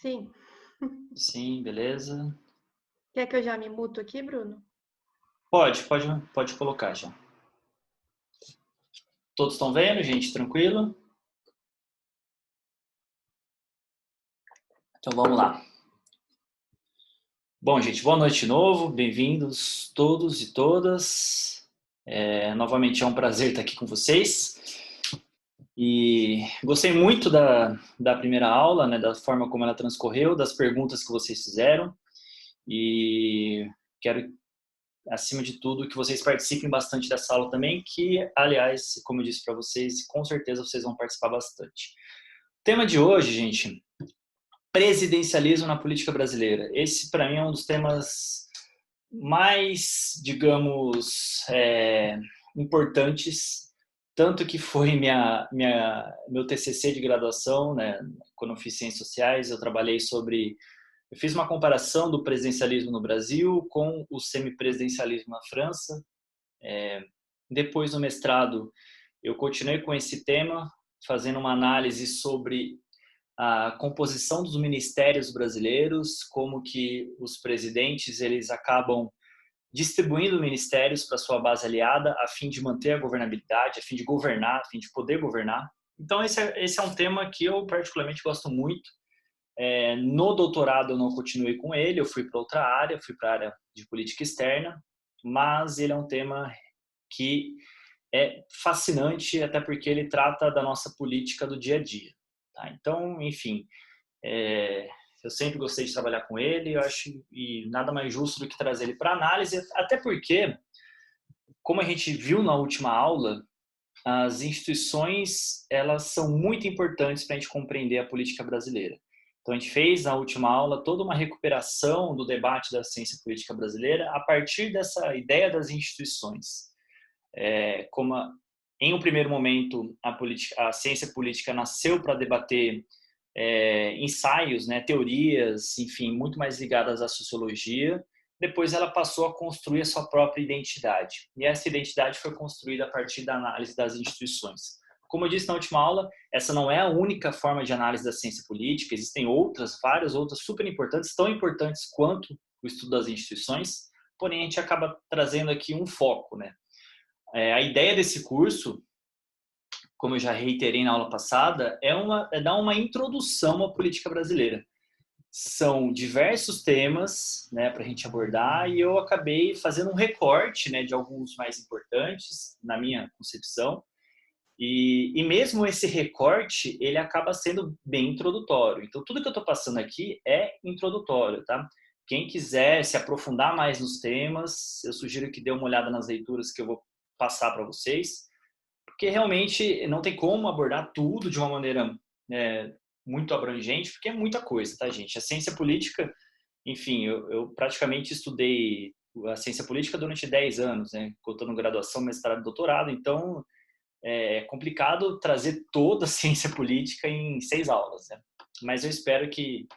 Sim. Sim, beleza. Quer que eu já me muto aqui, Bruno? Pode colocar já. Todos estão vendo, gente? Tranquilo? Então vamos lá. Bom, gente, boa noite de novo. Bem-vindos todos e todas. Novamente é um prazer estar aqui com vocês. E gostei muito da primeira aula, né, da forma como ela transcorreu, das perguntas que vocês fizeram. E quero, acima de tudo, que vocês participem bastante dessa aula também, que, aliás, como eu disse para vocês, com certeza vocês vão participar bastante. O tema de hoje, gente, presidencialismo na política brasileira. Esse, para mim, é um dos temas mais, digamos, importantes, tanto que foi meu TCC de graduação, né? Quando eu fiz Ciências Sociais, eu fiz uma comparação do presidencialismo no Brasil com o semipresidencialismo na França. Depois do mestrado, eu continuei com esse tema, fazendo uma análise sobre a composição dos ministérios brasileiros, como que os presidentes eles acabam distribuindo ministérios para sua base aliada a fim de manter a governabilidade, a fim de governar, a fim de poder governar. Então esse é um tema que eu particularmente gosto muito. No doutorado eu não continuei com ele, eu fui para outra área, fui para a área de política externa, mas ele é um tema que é fascinante, até porque ele trata da nossa política do dia a dia. Tá? Então, enfim, eu sempre gostei de trabalhar com ele, eu acho, e nada mais justo do que trazer ele para análise, até porque, como a gente viu na última aula, as instituições elas são muito importantes para a gente compreender a política brasileira. Então, a gente fez na última aula toda uma recuperação do debate da ciência política brasileira a partir dessa ideia das instituições. Como em um primeiro momento a ciência política nasceu para debater ensaios, né, teorias, enfim, muito mais ligadas à sociologia. Depois ela passou a construir a sua própria identidade. E essa identidade foi construída a partir da análise das instituições. Como eu disse na última aula, essa não é a única forma de análise da ciência política, existem outras, várias outras super importantes, tão importantes quanto o estudo das instituições, porém a gente acaba trazendo aqui um foco, né? A ideia desse curso, como eu já reiterei na aula passada, é dar uma introdução à política brasileira. São diversos temas, né, para a gente abordar, e eu acabei fazendo um recorte, né, de alguns mais importantes, na minha concepção, e mesmo esse recorte, ele acaba sendo bem introdutório. Então, tudo que eu estou passando aqui é introdutório, tá? Quem quiser se aprofundar mais nos temas, eu sugiro que dê uma olhada nas leituras que eu vou passar para vocês, porque realmente não tem como abordar tudo de uma maneira muito abrangente, porque é muita coisa, tá, gente? A ciência política, enfim, eu praticamente estudei a ciência política durante 10 anos, né? Contando graduação, mestrado e doutorado, então é complicado trazer toda a ciência política em 6 aulas, né? Mas eu espero que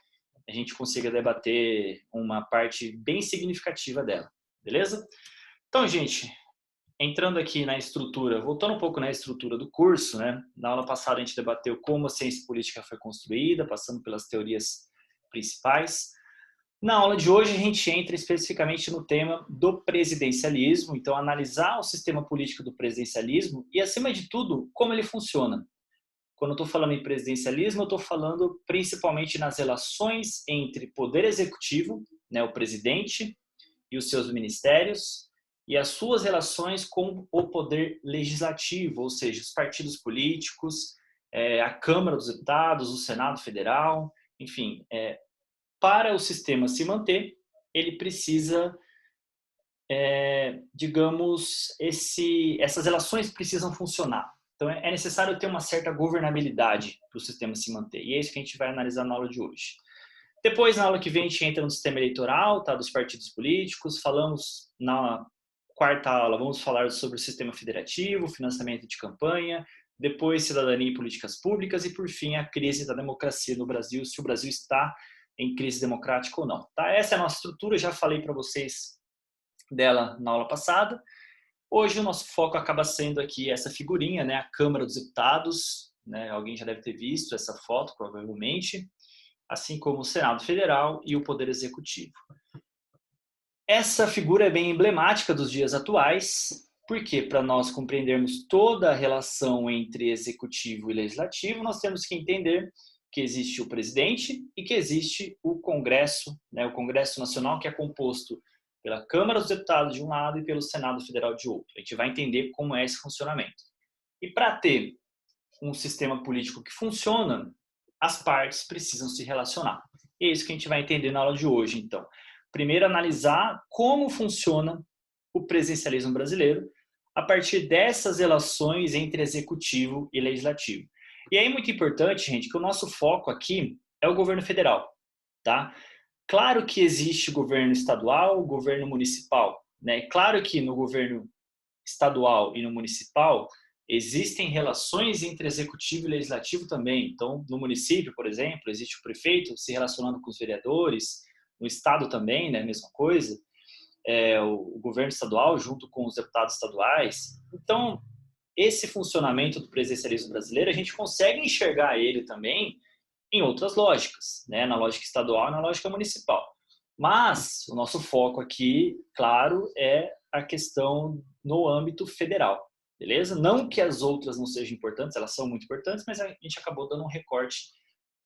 a gente consiga debater uma parte bem significativa dela, beleza? Então, gente, entrando aqui na estrutura, voltando um pouco na estrutura do curso, né? Na aula passada a gente debateu como a ciência política foi construída, passando pelas teorias principais. Na aula de hoje a gente entra especificamente no tema do presidencialismo, então analisar o sistema político do presidencialismo e, acima de tudo, como ele funciona. Quando eu estou falando em presidencialismo, eu estou falando principalmente nas relações entre poder executivo, né, o presidente e os seus ministérios, e as suas relações com o poder legislativo, ou seja, os partidos políticos, a Câmara dos Deputados, o Senado Federal, enfim, para o sistema se manter, ele precisa, digamos, essas relações precisam funcionar. Então, é necessário ter uma certa governabilidade para o sistema se manter. E é isso que a gente vai analisar na aula de hoje. Depois, na aula que vem, a gente entra no sistema eleitoral, tá, dos partidos políticos. Falamos na quarta aula, vamos falar sobre o sistema federativo, financiamento de campanha, depois cidadania e políticas públicas e, por fim, a crise da democracia no Brasil, se o Brasil está em crise democrática ou não. Tá? Essa é a nossa estrutura, já falei para vocês dela na aula passada. Hoje o nosso foco acaba sendo aqui essa figurinha, né, a Câmara dos Deputados, né, alguém já deve ter visto essa foto, provavelmente. assim como o Senado Federal e o Poder Executivo. Essa figura é bem emblemática dos dias atuais, porque para nós compreendermos toda a relação entre executivo e legislativo, nós temos que entender que existe o presidente e que existe o Congresso, né, o Congresso Nacional, que é composto pela Câmara dos Deputados de um lado e pelo Senado Federal de outro. A gente vai entender como é esse funcionamento. E para ter um sistema político que funciona, as partes precisam se relacionar. E é isso que a gente vai entender na aula de hoje, então. Primeiro, analisar como funciona o presidencialismo brasileiro a partir dessas relações entre executivo e legislativo. E aí é muito importante, gente, que o nosso foco aqui é o governo federal, tá? Claro que existe governo estadual, governo municipal, né? Claro que no governo estadual e no municipal existem relações entre executivo e legislativo também. Então, no município, por exemplo, existe o prefeito se relacionando com os vereadores, no estado também, né, mesma coisa, o governo estadual junto com os deputados estaduais. Então, esse funcionamento do presidencialismo brasileiro, a gente consegue enxergar ele também em outras lógicas, né, na lógica estadual e na lógica municipal. Mas o nosso foco aqui, claro, é a questão no âmbito federal, beleza? Não que as outras não sejam importantes, elas são muito importantes, mas a gente acabou dando um recorte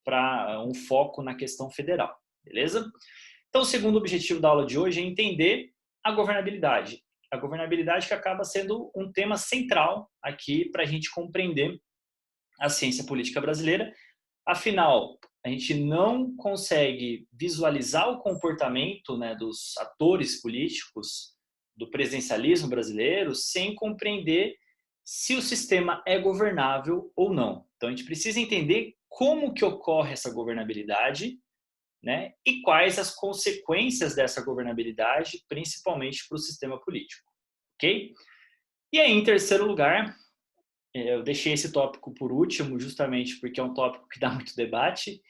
para um foco na questão federal, beleza? Então, o segundo objetivo da aula de hoje é entender a governabilidade. A governabilidade que acaba sendo um tema central aqui para a gente compreender a ciência política brasileira. Afinal, a gente não consegue visualizar o comportamento, né, dos atores políticos do presidencialismo brasileiro sem compreender se o sistema é governável ou não. Então, a gente precisa entender como que ocorre essa governabilidade, né, e quais as consequências dessa governabilidade, principalmente para o sistema político, ok? E aí, em terceiro lugar, eu deixei esse tópico por último, justamente porque é um tópico que dá muito debate,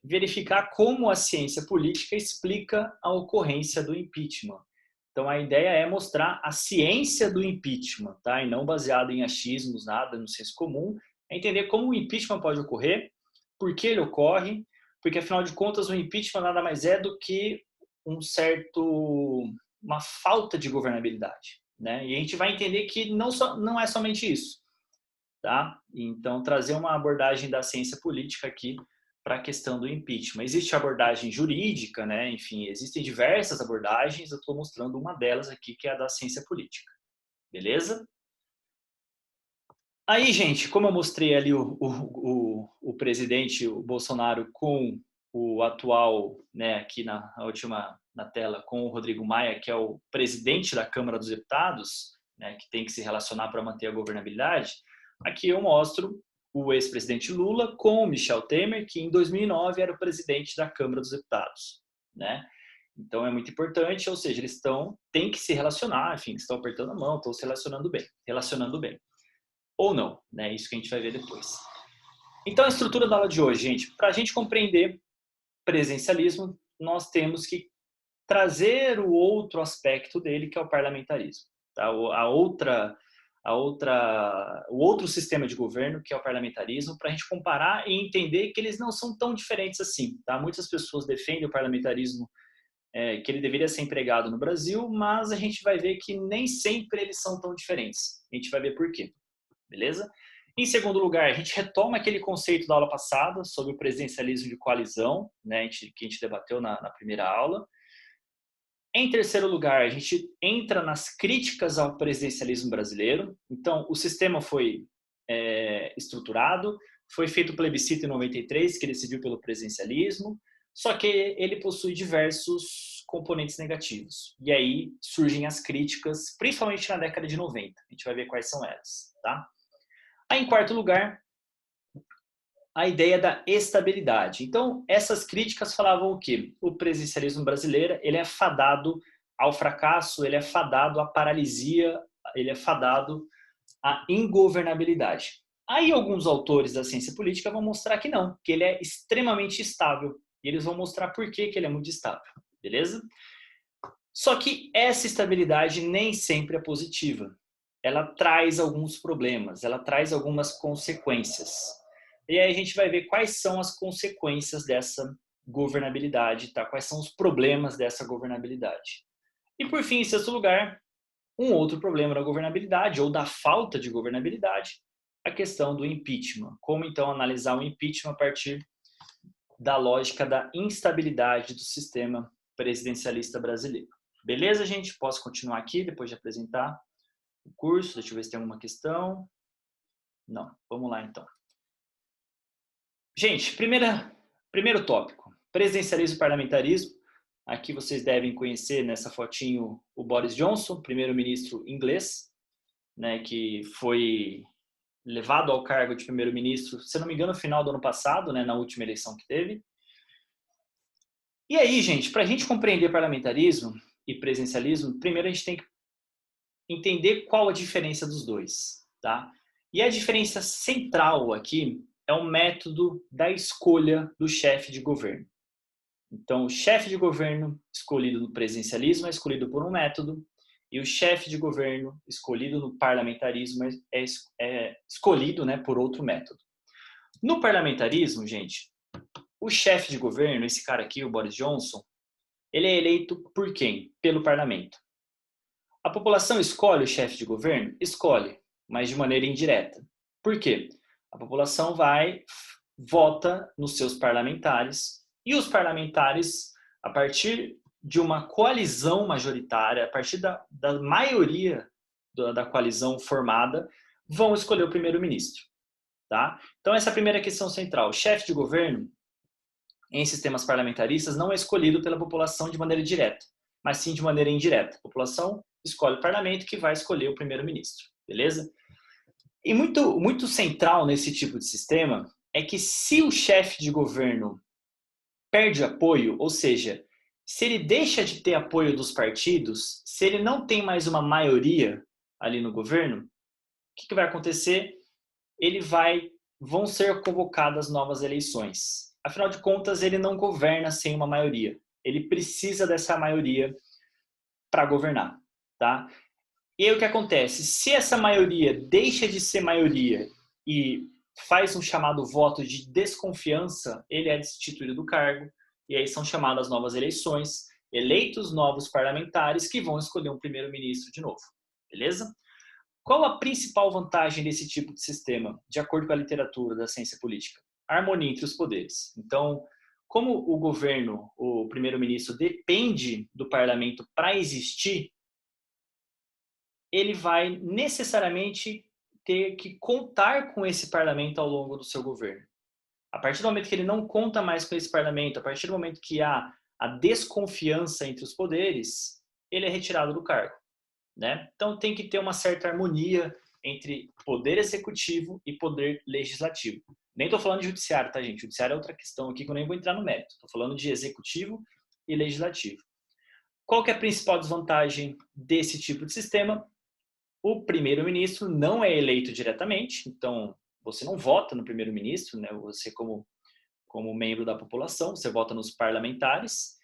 verificar como a ciência política explica a ocorrência do impeachment. Então, a ideia é mostrar a ciência do impeachment, tá? E não baseado em achismos, nada, no senso comum, é entender como o impeachment pode ocorrer, por que ele ocorre, porque, afinal de contas, o impeachment nada mais é do que uma falta de governabilidade, né? E a gente vai entender que não é somente isso, tá? Então, trazer uma abordagem da ciência política aqui para a questão do impeachment. Existe a abordagem jurídica, né? Enfim, existem diversas abordagens, eu estou mostrando uma delas aqui, que é a da ciência política. Beleza? Aí, gente, como eu mostrei ali o presidente, o Bolsonaro, com o atual, né, aqui na tela, com o Rodrigo Maia, que é o presidente da Câmara dos Deputados, né, que tem que se relacionar para manter a governabilidade, aqui eu mostro o ex-presidente Lula com o Michel Temer, que em 2009 era o presidente da Câmara dos Deputados, né? Então é muito importante, ou seja, eles têm que se relacionar, enfim, estão apertando a mão, estão se relacionando bem. Ou não, né? Isso que a gente vai ver depois. Então, a estrutura da aula de hoje, gente, para a gente compreender presencialismo, nós temos que trazer o outro aspecto dele, que é o parlamentarismo. Tá? O outro sistema de governo, que é o parlamentarismo, para a gente comparar e entender que eles não são tão diferentes assim. Tá? Muitas pessoas defendem o parlamentarismo, que ele deveria ser empregado no Brasil, mas a gente vai ver que nem sempre eles são tão diferentes. A gente vai ver por quê. Beleza? Em segundo lugar, a gente retoma aquele conceito da aula passada sobre o presidencialismo de coalizão, né, que a gente debateu na primeira aula. Em terceiro lugar, a gente entra nas críticas ao presidencialismo brasileiro. Então, o sistema foi estruturado, foi feito o plebiscito em 93, que decidiu pelo presidencialismo, só que ele possui diversos componentes negativos. E aí surgem as críticas, principalmente na década de 90. A gente vai ver quais são elas, tá? Aí, em quarto lugar, a ideia da estabilidade. Então, essas críticas falavam o quê? O presidencialismo brasileiro, ele é fadado ao fracasso, ele é fadado à paralisia, ele é fadado à ingovernabilidade. Aí, alguns autores da ciência política vão mostrar que não, que ele é extremamente estável. E eles vão mostrar por que ele é muito estável, beleza? Só que essa estabilidade nem sempre é positiva. Ela traz alguns problemas, ela traz algumas consequências. E aí a gente vai ver quais são as consequências dessa governabilidade, tá? Quais são os problemas dessa governabilidade. E por fim, em sexto lugar, um outro problema da governabilidade ou da falta de governabilidade, a questão do impeachment. Como então analisar o impeachment a partir da lógica da instabilidade do sistema presidencialista brasileiro. Beleza, gente? Posso continuar aqui depois de apresentar o curso? Deixa eu ver se tem alguma questão. Não, vamos lá então. Gente, primeiro tópico, presidencialismo e parlamentarismo. Aqui vocês devem conhecer nessa fotinho o Boris Johnson, primeiro-ministro inglês, né, que foi levado ao cargo de primeiro-ministro, se não me engano, no final do ano passado, né, na última eleição que teve. E aí, gente, para a gente compreender parlamentarismo e presidencialismo, primeiro a gente tem que entender qual a diferença dos dois, tá? E a diferença central aqui é o método da escolha do chefe de governo. Então, o chefe de governo escolhido no presidencialismo é escolhido por um método e o chefe de governo escolhido no parlamentarismo é escolhido, né, por outro método. No parlamentarismo, gente, o chefe de governo, esse cara aqui, o Boris Johnson, ele é eleito por quem? Pelo parlamento. A população escolhe o chefe de governo? Escolhe, mas de maneira indireta. Por quê? A população vota nos seus parlamentares e os parlamentares, a partir de uma coalizão majoritária, a partir da maioria da coalizão formada, vão escolher o primeiro-ministro. Tá? Então, essa é a primeira questão central. O chefe de governo, em sistemas parlamentaristas, não é escolhido pela população de maneira direta, mas sim de maneira indireta. A população escolhe o parlamento que vai escolher o primeiro-ministro. Beleza? E muito central nesse tipo de sistema é que se o chefe de governo perde apoio, ou seja, se ele deixa de ter apoio dos partidos, se ele não tem mais uma maioria ali no governo, o que vai acontecer? Vão ser convocadas novas eleições. Afinal de contas, ele não governa sem uma maioria. Ele precisa dessa maioria para governar, tá? E aí o que acontece? Se essa maioria deixa de ser maioria e faz um chamado voto de desconfiança, ele é destituído do cargo, e aí são chamadas novas eleições, eleitos novos parlamentares que vão escolher um primeiro-ministro de novo. Beleza? Qual a principal vantagem desse tipo de sistema, de acordo com a literatura da ciência política? A harmonia entre os poderes. Então, como o governo, o primeiro-ministro, depende do parlamento para existir, ele vai necessariamente ter que contar com esse parlamento ao longo do seu governo. A partir do momento que ele não conta mais com esse parlamento, a partir do momento que há a desconfiança entre os poderes, ele é retirado do cargo, né? Então tem que ter uma certa harmonia entre poder executivo e poder legislativo. Nem estou falando de judiciário, tá, gente? Judiciário é outra questão aqui que eu nem vou entrar no mérito. Estou falando de executivo e legislativo. Qual que é a principal desvantagem desse tipo de sistema? O primeiro-ministro não é eleito diretamente, então você não vota no primeiro-ministro, né? Você como membro da população, você vota nos parlamentares.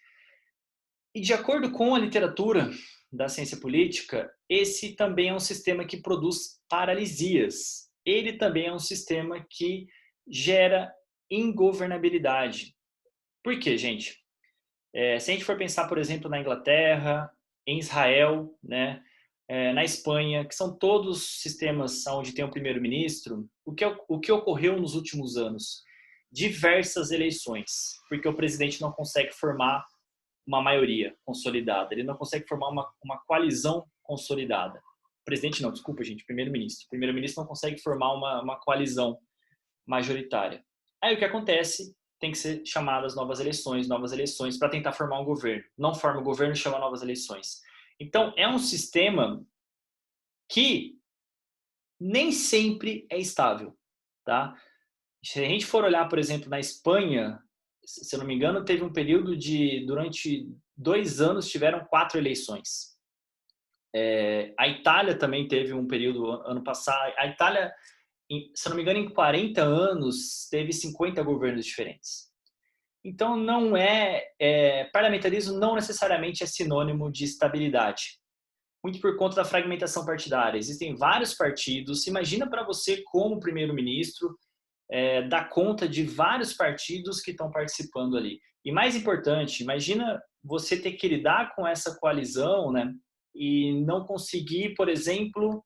E de acordo com a literatura da ciência política, esse também é um sistema que produz paralisias. Ele também é um sistema que gera ingovernabilidade. Por quê, gente? Se a gente for pensar, por exemplo, na Inglaterra, em Israel, né? Na Espanha, que são todos sistemas onde tem um primeiro-ministro, o que ocorreu nos últimos anos? Diversas eleições, porque o presidente não consegue formar uma maioria consolidada, ele não consegue formar uma coalizão consolidada. Presidente não, desculpa, gente, primeiro-ministro. O primeiro-ministro não consegue formar uma coalizão majoritária. Aí o que acontece? Tem que ser chamadas novas eleições para tentar formar um governo. Não forma o governo, chama novas eleições. Então, é um sistema que nem sempre é estável, tá? Se a gente for olhar, por exemplo, na Espanha, se eu não me engano, teve um período durante 2 anos, tiveram 4 eleições. A Itália também teve um período, ano passado, a Itália, se eu não me engano, em 40 anos, teve 50 governos diferentes. Então, parlamentarismo não necessariamente é sinônimo de estabilidade. Muito por conta da fragmentação partidária. Existem vários partidos. Imagina para você, como primeiro-ministro, dá conta de vários partidos que estão participando ali. E mais importante, imagina você ter que lidar com essa coalizão, né, e não conseguir, por exemplo,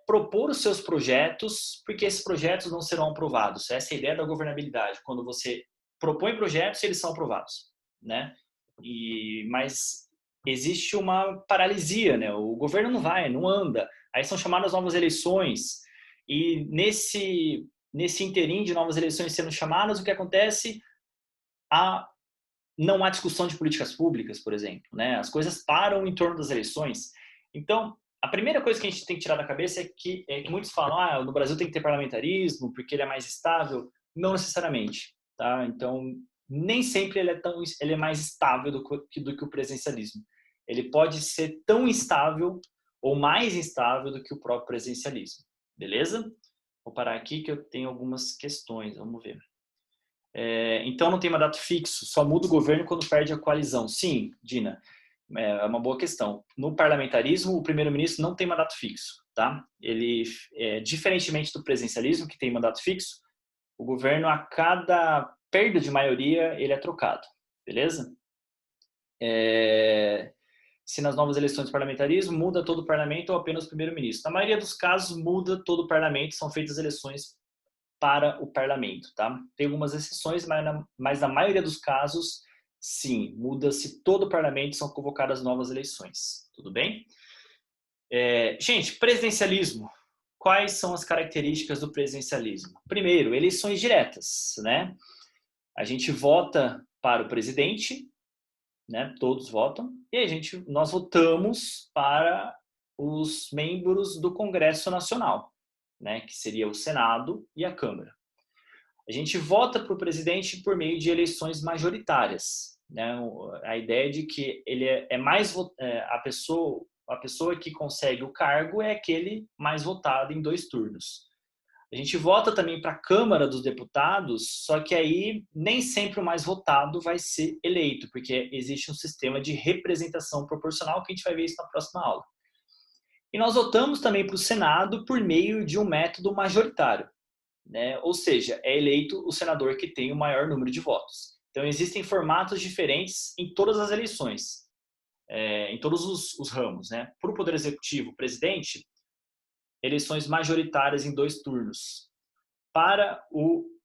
propor os seus projetos, porque esses projetos não serão aprovados. Essa é a ideia da governabilidade, quando você propõe projetos, eles são aprovados, né? Mas existe uma paralisia, né? O governo não vai, não anda. Aí são chamadas novas eleições e nesse interim de novas eleições sendo chamadas, o que acontece? Não há discussão de políticas públicas, por exemplo, né? As coisas param em torno das eleições. Então, a primeira coisa que a gente tem que tirar da cabeça é que muitos falam, no Brasil tem que ter parlamentarismo porque ele é mais estável. Não necessariamente, tá? Então, nem sempre ele é mais estável do que o presidencialismo. Ele pode ser tão instável ou mais instável do que o próprio presidencialismo, beleza? Vou parar aqui que eu tenho algumas questões, vamos ver. Então não tem mandato fixo, só muda o governo quando perde a coalizão. Sim, Dina, é uma boa questão. No parlamentarismo, o primeiro-ministro não tem mandato fixo, tá? Ele, diferentemente do presidencialismo, que tem mandato fixo, o governo, a cada perda de maioria, ele é trocado, beleza? Se nas novas eleições do parlamentarismo, muda todo o parlamento ou apenas o primeiro-ministro. Na maioria dos casos, muda todo o parlamento, são feitas eleições para o parlamento, tá? Tem algumas exceções, mas na maioria dos casos, sim, muda-se todo o parlamento, são convocadas novas eleições, tudo bem? Gente, presidencialismo. Quais são as características do presidencialismo? Primeiro, eleições diretas, né? A gente vota para o presidente, né? Todos votam, e nós votamos para os membros do Congresso Nacional, né? Que seria o Senado e a Câmara. A gente vota para o presidente por meio de eleições majoritárias, né? A ideia de que ele é mais a pessoa que consegue o cargo é aquele mais votado em 2 turnos. A gente vota também para a Câmara dos Deputados, só que aí nem sempre o mais votado vai ser eleito, porque existe um sistema de representação proporcional que a gente vai ver isso na próxima aula. E nós votamos também para o Senado por meio de um método majoritário, né? Ou seja, é eleito o senador que tem o maior número de votos. Então, existem formatos diferentes em todas as eleições, em todos os ramos, né? Para o Poder Executivo, presidente, eleições majoritárias em 2 turnos. Para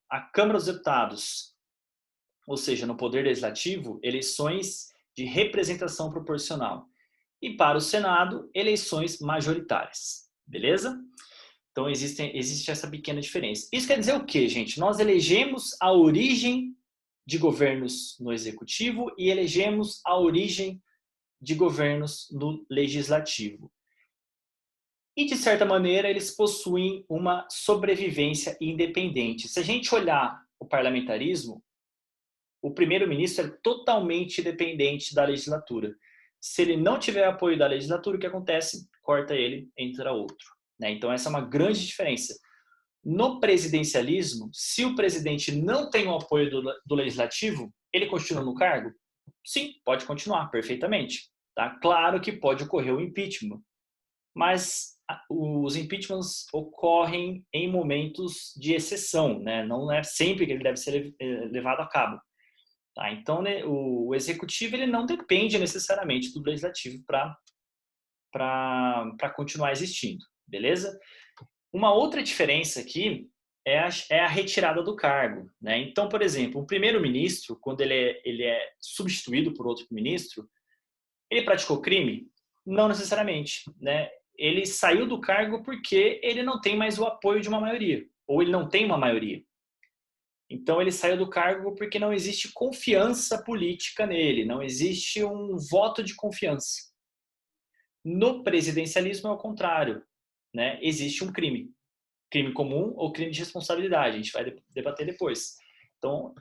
a Câmara dos Deputados, ou seja, no Poder Legislativo, eleições de representação proporcional. E para o Senado, eleições majoritárias. Beleza? Então, existe essa pequena diferença. Isso quer dizer o quê, gente? Nós elegemos a origem de governos no Executivo e elegemos a origem de governos no Legislativo. E, de certa maneira, eles possuem uma sobrevivência independente. Se a gente olhar o parlamentarismo, o primeiro-ministro é totalmente dependente da legislatura. Se ele não tiver apoio da legislatura, o que acontece? Corta ele, entra outro, né? Então, essa é uma grande diferença. No presidencialismo, se o presidente não tem o apoio do legislativo, ele continua no cargo? Sim, pode continuar perfeitamente. Tá? Claro que pode ocorrer o impeachment, mas os impeachments ocorrem em momentos de exceção, né? Não é sempre que ele deve ser levado a cabo. Tá? Então, né, o executivo ele não depende necessariamente do legislativo para continuar existindo, beleza? Uma outra diferença aqui é a retirada do cargo, né? Então, por exemplo, o primeiro-ministro, quando ele é substituído por outro ministro, ele praticou crime? Não necessariamente, né? Ele saiu do cargo porque ele não tem mais o apoio de uma maioria, ou ele não tem uma maioria. Então, ele saiu do cargo porque não existe confiança política nele, não existe um voto de confiança. No presidencialismo é o contrário, né? Existe um crime. Crime comum ou crime de responsabilidade, a gente vai debater depois. Então,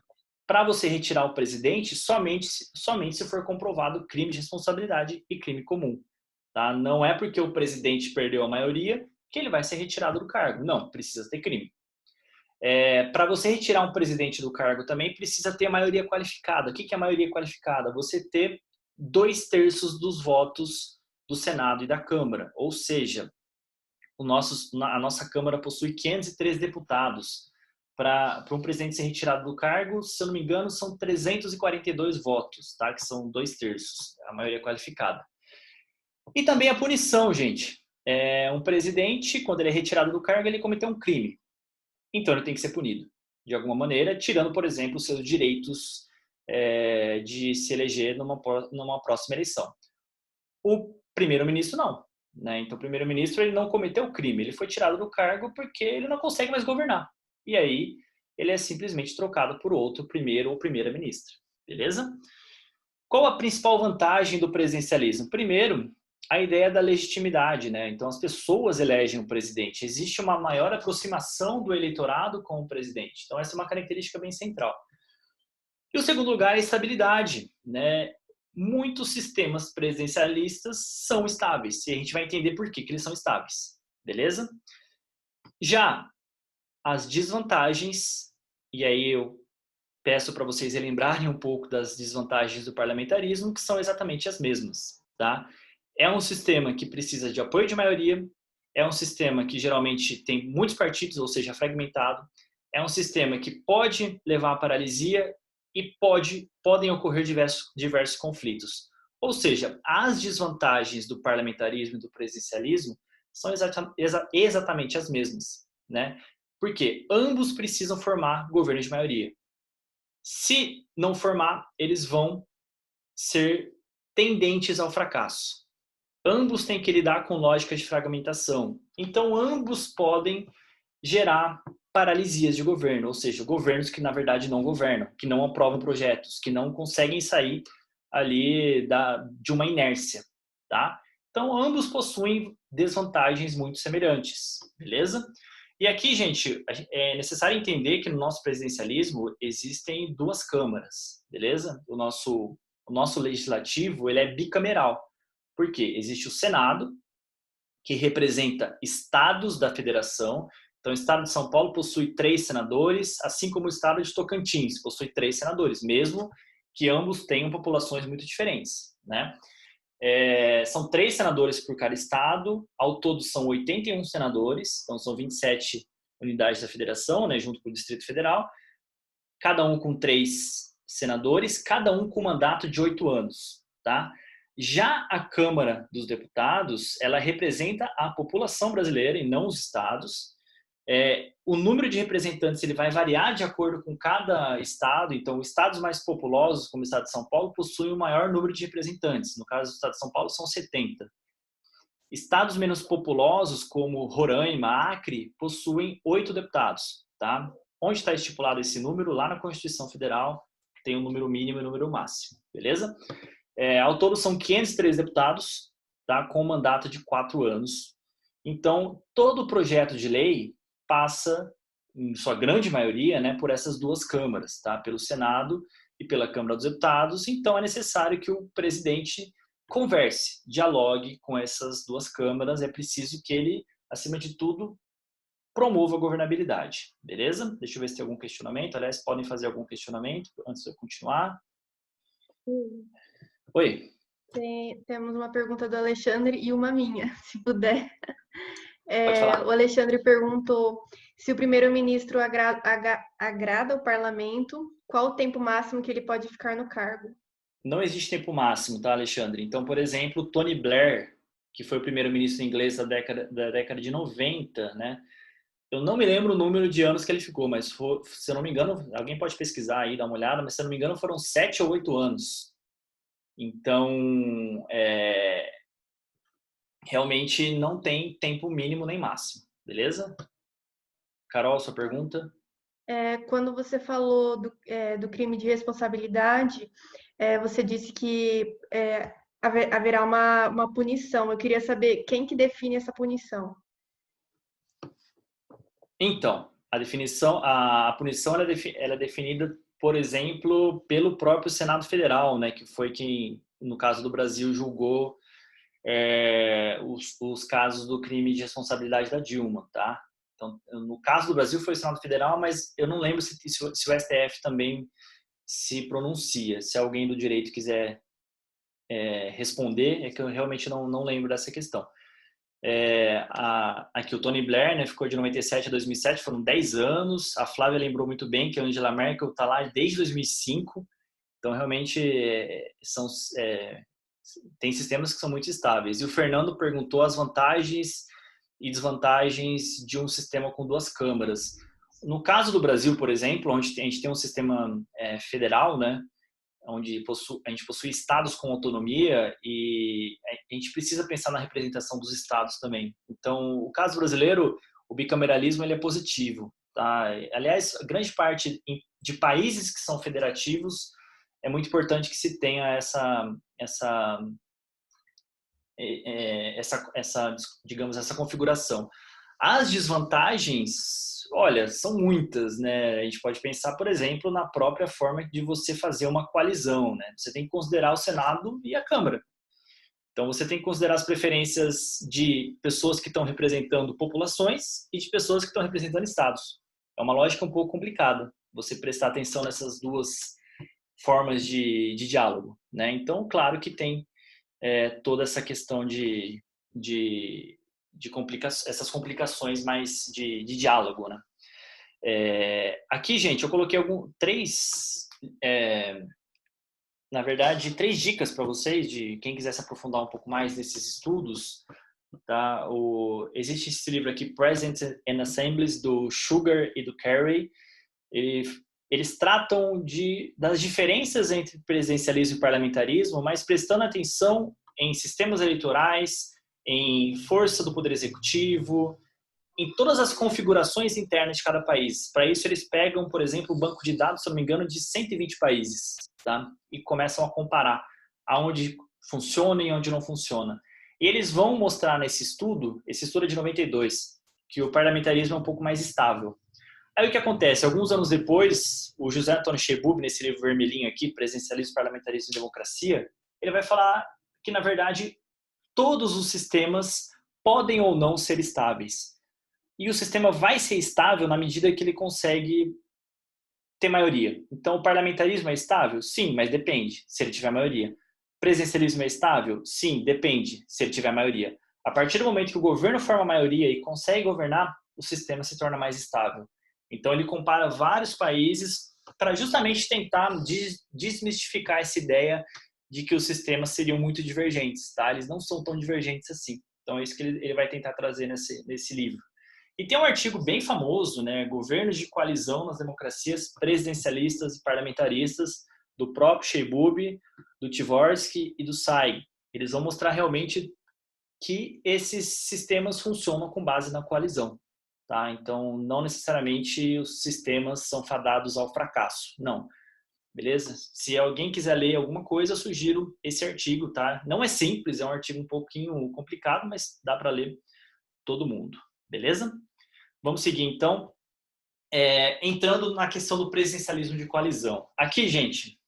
para você retirar o presidente, somente se for comprovado crime de responsabilidade e crime comum. Tá? Não é porque o presidente perdeu a maioria que ele vai ser retirado do cargo. Não, precisa ter crime. Para você retirar um presidente do cargo também precisa ter a maioria qualificada. O que é a maioria qualificada? Você ter 2/3 dos votos do Senado e da Câmara. Ou seja, a nossa Câmara possui 503 deputados. para um presidente ser retirado do cargo, se eu não me engano, são 342 votos, tá? Que são 2/3, a maioria qualificada. E também a punição, gente. Um presidente, quando ele é retirado do cargo, ele cometeu um crime. Então ele tem que ser punido, de alguma maneira, tirando, por exemplo, os seus direitos de se eleger numa próxima eleição. O primeiro-ministro não. Né? Então o primeiro-ministro ele não cometeu crime, ele foi tirado do cargo porque ele não consegue mais governar. E aí ele é simplesmente trocado por outro primeiro ou primeira-ministra. Beleza? Qual a principal vantagem do presidencialismo? Primeiro, a ideia da legitimidade, né? Então as pessoas elegem o presidente. Existe uma maior aproximação do eleitorado com o presidente. Então essa é uma característica bem central. E o segundo lugar é a estabilidade, né? Muitos sistemas presidencialistas são estáveis e a gente vai entender por que eles são estáveis, beleza? Já as desvantagens, e aí eu peço para vocês relembrarem um pouco das desvantagens do parlamentarismo, que são exatamente as mesmas, tá? É um sistema que precisa de apoio de maioria, é um sistema que geralmente tem muitos partidos, ou seja, fragmentado, é um sistema que pode levar à paralisia e podem ocorrer diversos conflitos. Ou seja, as desvantagens do parlamentarismo e do presidencialismo são exatamente as mesmas, né? Porque ambos precisam formar governo de maioria. Se não formar, eles vão ser tendentes ao fracasso. Ambos têm que lidar com lógicas de fragmentação. Então, ambos podem gerar paralisias de governo, ou seja, governos que na verdade não governam, que não aprovam projetos, que não conseguem sair ali de uma inércia, tá? Então, ambos possuem desvantagens muito semelhantes, beleza? E aqui, gente, é necessário entender que no nosso presidencialismo existem duas câmaras, beleza? O nosso legislativo, ele é bicameral. Por quê? Existe o Senado, que representa estados da federação. Então, o estado de São Paulo possui 3 senadores, assim como o estado de Tocantins possui 3 senadores, mesmo que ambos tenham populações muito diferentes, né? São 3 senadores por cada estado, ao todo são 81 senadores, então são 27 unidades da federação, né, junto com o Distrito Federal, cada um com 3 senadores, cada um com mandato de 8 anos, tá? Já a Câmara dos Deputados, ela representa a população brasileira e não os estados. O número de representantes ele vai variar de acordo com cada estado. Então, estados mais populosos, como o estado de São Paulo, possuem o maior número de representantes. No caso do estado de São Paulo, são 70. Estados menos populosos, como Roraima, Acre, possuem 8 deputados. Tá? Onde está estipulado esse número? Lá na Constituição Federal tem o número mínimo e o número máximo. Beleza? Ao todo são 503 deputados, tá? Com um mandato de 4 anos. Então, todo o projeto de lei passa, em sua grande maioria, né, por essas duas câmaras, tá? Pelo Senado e pela Câmara dos Deputados. Então, é necessário que o presidente converse, dialogue com essas duas câmaras. É preciso que ele, acima de tudo, promova a governabilidade. Beleza? Deixa eu ver se tem algum questionamento. Aliás, podem fazer algum questionamento antes de eu continuar. Oi. Temos uma pergunta do Alexandre e uma minha, se puder. Pode falar. O Alexandre perguntou se o primeiro-ministro agrada o parlamento, qual o tempo máximo que ele pode ficar no cargo? Não existe tempo máximo, tá, Alexandre? Então, por exemplo, Tony Blair, que foi o primeiro-ministro inglês da década de 90, né? Eu não me lembro o número de anos que ele ficou, mas se eu não me engano, alguém pode pesquisar aí, dar uma olhada, mas se eu não me engano foram 7 ou 8 anos. Então, realmente não tem tempo mínimo nem máximo, beleza? Carol, sua pergunta? Quando você falou do crime de responsabilidade, você disse que haverá uma punição. Eu queria saber quem que define essa punição. Então, a punição ela é definida, por exemplo, pelo próprio Senado Federal, né, que foi quem, no caso do Brasil, julgou os casos do crime de responsabilidade da Dilma, tá? Então, no caso do Brasil foi o Senado Federal, mas eu não lembro se o STF também se pronuncia. Se alguém do direito quiser responder, é que eu realmente não lembro dessa questão. Aqui o Tony Blair, né, ficou de 97 a 2007, foram 10 anos. A Flávia lembrou muito bem que a Angela Merkel está lá desde 2005. Então, realmente, tem sistemas que são muito estáveis. E o Fernando perguntou as vantagens e desvantagens de um sistema com duas câmaras. No caso do Brasil, por exemplo, onde a gente tem um sistema federal, né, onde a gente possui estados com autonomia e a gente precisa pensar na representação dos estados também. Então, o caso brasileiro, o bicameralismo ele é positivo. Tá? Aliás, grande parte de países que são federativos é muito importante que se tenha digamos, essa configuração. As desvantagens, olha, são muitas, né? A gente pode pensar, por exemplo, na própria forma de você fazer uma coalizão, né? Você tem que considerar o Senado e a Câmara. Então, você tem que considerar as preferências de pessoas que estão representando populações e de pessoas que estão representando estados. É uma lógica um pouco complicada, você prestar atenção nessas duas formas de diálogo, né? Então, claro que tem toda essa questão de essas complicações mais de diálogo, né? Aqui, gente, eu coloquei na verdade, 3 dicas para vocês, de quem quiser se aprofundar um pouco mais nesses estudos. Tá? Existe esse livro aqui, Presidents and Assemblies, do Sugar e do Carey. Eles tratam das diferenças entre presidencialismo e parlamentarismo, mas prestando atenção em sistemas eleitorais, em força do poder executivo, em todas as configurações internas de cada país. Para isso, eles pegam, por exemplo, um banco de dados, se não me engano, de 120 países, tá? E começam a comparar aonde funciona e onde não funciona. E eles vão mostrar nesse estudo, esse estudo é de 92, que o parlamentarismo é um pouco mais estável. Aí o que acontece? Alguns anos depois, o José Antônio Chebub, nesse livro vermelhinho aqui, Presidencialismo, Parlamentarismo e Democracia, ele vai falar que, na verdade, todos os sistemas podem ou não ser estáveis. E o sistema vai ser estável na medida que ele consegue ter maioria. Então, o parlamentarismo é estável? Sim, mas depende, se ele tiver maioria. Presidencialismo é estável? Sim, depende, se ele tiver maioria. A partir do momento que o governo forma maioria e consegue governar, o sistema se torna mais estável. Então, ele compara vários países para justamente tentar desmistificar essa ideia de que os sistemas seriam muito divergentes, tá? Eles não são tão divergentes assim. Então, é isso que ele vai tentar trazer nesse livro. E tem um artigo bem famoso, né? Governos de coalizão nas democracias presidencialistas e parlamentaristas, do próprio Chebub, do Tversky e do Say. Eles vão mostrar realmente que esses sistemas funcionam com base na coalizão. Tá? Então, não necessariamente os sistemas são fadados ao fracasso. Não. Beleza? Se alguém quiser ler alguma coisa, eu sugiro esse artigo, tá? Não é simples, é um artigo um pouquinho complicado, mas dá para ler todo mundo. Beleza? Vamos seguir, então. Entrando na questão do presidencialismo de coalizão. Aqui, gente,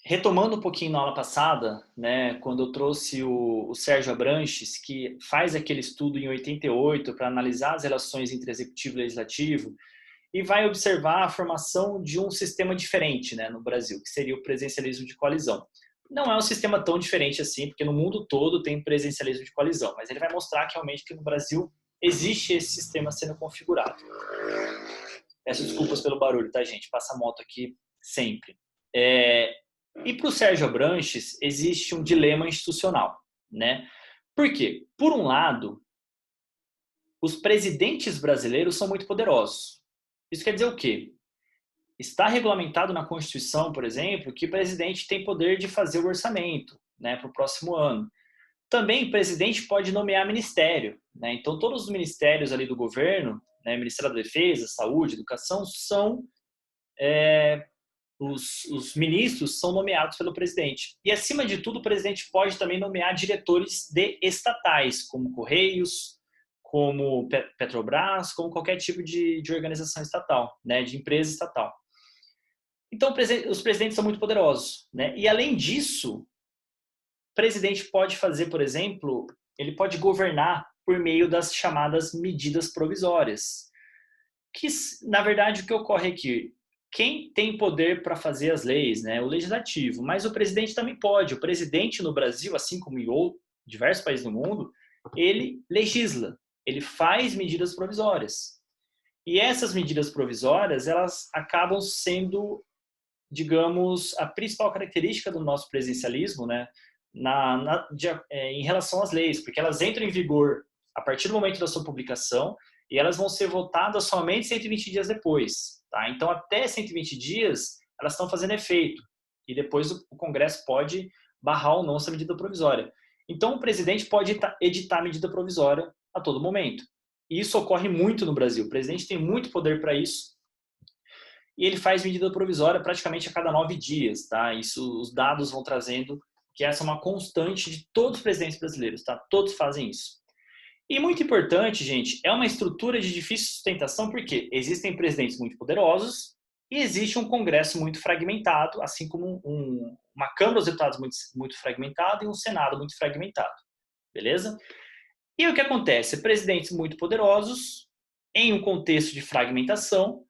retomando um pouquinho na aula passada, né, quando eu trouxe o Sérgio Abranches, que faz aquele estudo em 88 para analisar as relações entre executivo e legislativo, e vai observar a formação de um sistema diferente, né, no Brasil, que seria o presidencialismo de coalizão. Não é um sistema tão diferente assim, porque no mundo todo tem presidencialismo de coalizão, mas ele vai mostrar que realmente que no Brasil existe esse sistema sendo configurado. Peço desculpas pelo barulho, tá, gente? Passa moto aqui sempre. E para o Sérgio Abranches, existe um dilema institucional, né? Por quê? Por um lado, os presidentes brasileiros são muito poderosos. Isso quer dizer o quê? Está regulamentado na Constituição, por exemplo, que o presidente tem poder de fazer o orçamento, né, para o próximo ano. Também o presidente pode nomear ministério, né? Então, todos os ministérios ali do governo, né, Ministério da Defesa, Saúde, Educação, os ministros são nomeados pelo presidente. E, acima de tudo, o presidente pode também nomear diretores de estatais, como Correios, como Petrobras, como qualquer tipo de organização estatal, né, de empresa estatal. Então, os presidentes são muito poderosos, né? E, além disso, o presidente pode fazer, por exemplo, ele pode governar por meio das chamadas medidas provisórias. Que, na verdade, o que ocorre aqui? Quem tem poder para fazer as leis, né? O legislativo, mas o presidente também pode. O presidente no Brasil, assim como em diversos países do mundo, ele legisla, ele faz medidas provisórias. E essas medidas provisórias, elas acabam sendo, digamos, a principal característica do nosso presidencialismo, né, em relação às leis, porque elas entram em vigor a partir do momento da sua publicação e elas vão ser votadas somente 120 dias depois. Tá? Então, até 120 dias, elas estão fazendo efeito. E depois o Congresso pode barrar ou não essa medida provisória. Então, o presidente pode editar medida provisória a todo momento. E isso ocorre muito no Brasil. O presidente tem muito poder para isso. E ele faz medida provisória praticamente a cada 9 dias. Tá? Isso, os dados vão trazendo que essa é uma constante de todos os presidentes brasileiros. Tá? Todos fazem isso. E muito importante, gente, é uma estrutura de difícil sustentação, porque existem presidentes muito poderosos e existe um Congresso muito fragmentado, assim como uma Câmara dos Deputados muito fragmentada e um Senado muito fragmentado. Beleza? E o que acontece? Presidentes muito poderosos, em um contexto de fragmentação,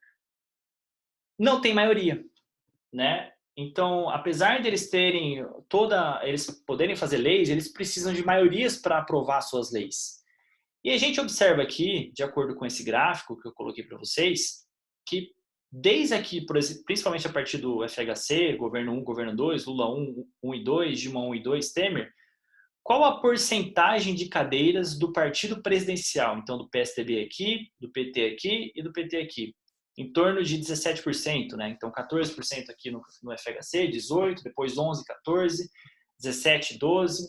não tem maioria, né? Então, apesar de eles eles poderem fazer leis, eles precisam de maiorias para aprovar suas leis. E a gente observa aqui, de acordo com esse gráfico que eu coloquei para vocês, que desde aqui, principalmente a partir do FHC, governo 1, governo 2, Lula 1 e 2, Dilma 1 e 2, Temer, qual a porcentagem de cadeiras do partido presidencial? Então, do PSDB aqui, do PT aqui e do PT aqui. Em torno de 17%, né? Então, 14% aqui no FHC, 18%, depois 11%, 14%, 17%, 12%.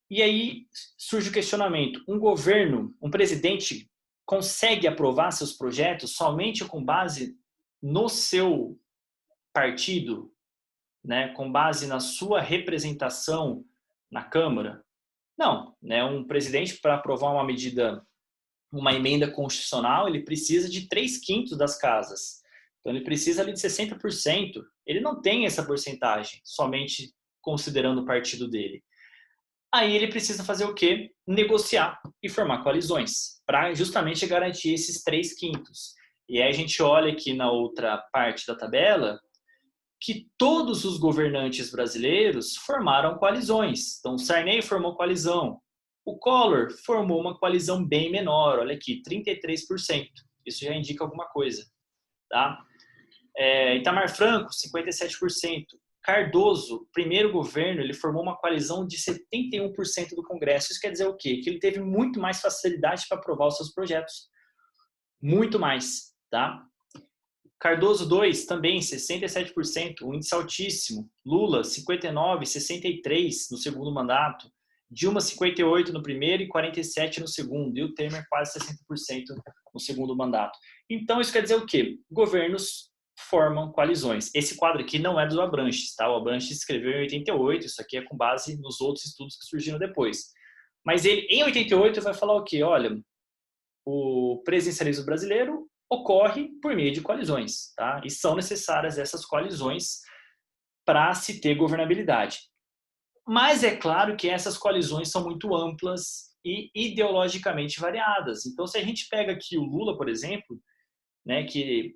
E aí surge o questionamento: um presidente consegue aprovar seus projetos somente com base no seu partido, né? Com base na sua representação na Câmara? Não, né? Um presidente, para aprovar uma medida, uma emenda constitucional, ele precisa de 3/5 das casas. Então, ele precisa ali de 60%. Ele não tem essa porcentagem, somente considerando o partido dele. Aí ele precisa fazer o quê? Negociar e formar coalizões, para justamente garantir esses 3/5. E aí a gente olha aqui na outra parte da tabela que todos os governantes brasileiros formaram coalizões. Então, o Sarney formou coalizão. O Collor formou uma coalizão bem menor, olha aqui, 33%. Isso já indica alguma coisa. Tá? Itamar Franco, 57%. Cardoso, primeiro governo, ele formou uma coalizão de 71% do Congresso. Isso quer dizer o quê? Que ele teve muito mais facilidade para aprovar os seus projetos. Muito mais, tá? Cardoso 2, também 67%, um índice altíssimo. Lula, 59%, 63% no segundo mandato. Dilma, 58% no primeiro e 47% no segundo. E o Temer, quase 60% no segundo mandato. Então, isso quer dizer o quê? Governos formam coalizões. Esse quadro aqui não é do Abranches, tá? O Abranches escreveu em 88, isso aqui é com base nos outros estudos que surgiram depois. Mas ele, em 88, vai falar o quê? Olha, o presidencialismo brasileiro ocorre por meio de coalizões, tá? E são necessárias essas coalizões para se ter governabilidade. Mas é claro que essas coalizões são muito amplas e ideologicamente variadas. Então, se a gente pega aqui o Lula, por exemplo, né, que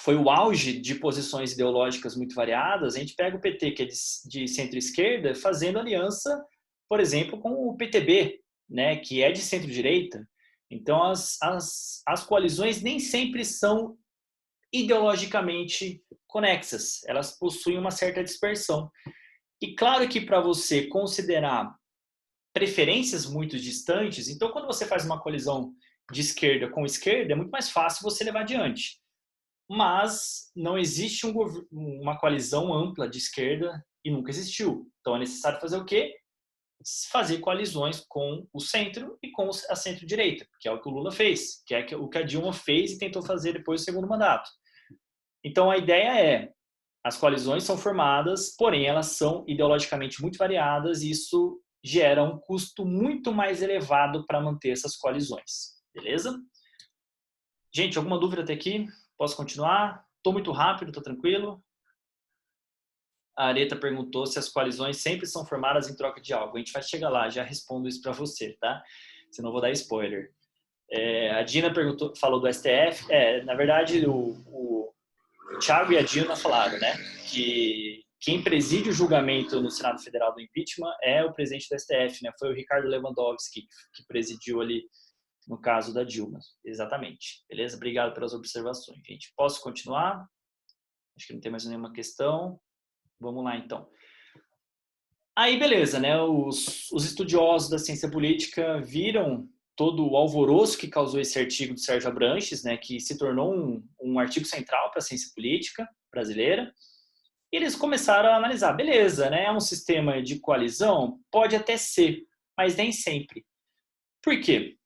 foi o auge de posições ideológicas muito variadas, a gente pega o PT, que é de centro-esquerda, fazendo aliança, por exemplo, com o PTB, né, que é de centro-direita. Então, as coalizões nem sempre são ideologicamente conexas, elas possuem uma certa dispersão. E claro que para você considerar preferências muito distantes, então quando você faz uma colisão de esquerda com esquerda, é muito mais fácil você levar adiante. Mas não existe uma coalizão ampla de esquerda e nunca existiu. Então é necessário fazer o quê? Fazer coalizões com o centro e com a centro-direita, que é o que o Lula fez, que é o que a Dilma fez e tentou fazer depois do segundo mandato. Então a ideia é, as coalizões são formadas, porém elas são ideologicamente muito variadas e isso gera um custo muito mais elevado para manter essas coalizões. Beleza? Gente, alguma dúvida até aqui? Posso continuar? Estou muito rápido, estou tranquilo? A Areta perguntou se as coalizões sempre são formadas em troca de algo. A gente vai chegar lá, já respondo isso para você, tá? Senão vou dar spoiler. A Dina falou do STF. Na verdade, o Thiago e a Dina falaram, né? Que quem preside o julgamento no Senado Federal do impeachment é o presidente do STF, né? Foi o Ricardo Lewandowski que presidiu ali no caso da Dilma. Exatamente. Beleza? Obrigado pelas observações, gente. Posso continuar? Acho que não tem mais nenhuma questão. Vamos lá, então. Aí, beleza, né? Os estudiosos da ciência política viram todo o alvoroço que causou esse artigo do Sérgio Abranches, né? Que se tornou um artigo central para a ciência política brasileira. E eles começaram a analisar, beleza, né? É um sistema de coalizão? Pode até ser, mas nem sempre. Por quê?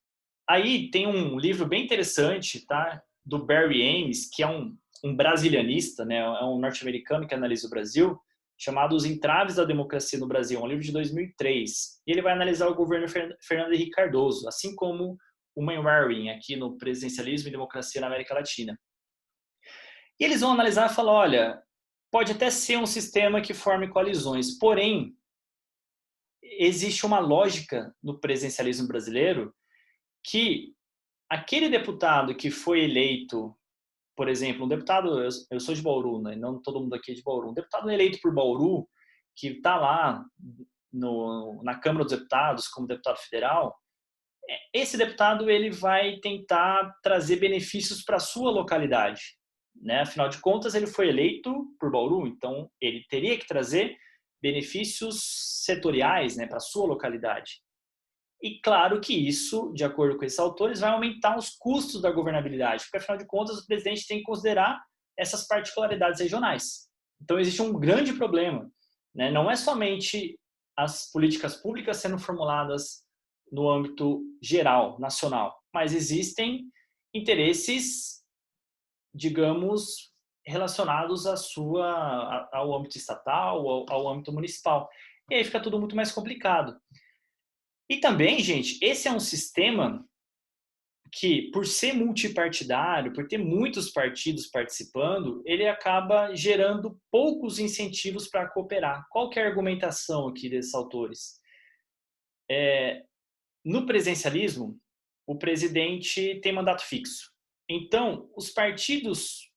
Aí tem um livro bem interessante, tá? Do Barry Ames, que é um brasilianista, né? É um norte-americano que analisa o Brasil, chamado Os Entraves da Democracia no Brasil, um livro de 2003. E ele vai analisar o governo Fernando Henrique Cardoso, assim como o Mainwaring, aqui no Presidencialismo e Democracia na América Latina. E eles vão analisar e falar, olha, pode até ser um sistema que forme coalizões, porém, existe uma lógica no presidencialismo brasileiro que aquele deputado que foi eleito, por exemplo, um deputado, eu sou de Bauru, né? Não todo mundo aqui é de Bauru, um deputado eleito por Bauru, que está lá na Câmara dos Deputados como deputado federal, esse deputado ele vai tentar trazer benefícios para a sua localidade, né? Afinal de contas, ele foi eleito por Bauru, então ele teria que trazer benefícios setoriais, né, para a sua localidade. E claro que isso, de acordo com esses autores, vai aumentar os custos da governabilidade, porque afinal de contas o presidente tem que considerar essas particularidades regionais. Então existe um grande problema, né? Não é somente as políticas públicas sendo formuladas no âmbito geral, nacional, mas existem interesses, digamos, relacionados ao âmbito estatal, ao âmbito municipal. E aí fica tudo muito mais complicado. E também, gente, esse é um sistema que, por ser multipartidário, por ter muitos partidos participando, ele acaba gerando poucos incentivos para cooperar. Qual que é a argumentação aqui desses autores? No presidencialismo, o presidente tem mandato fixo. Então, os partidos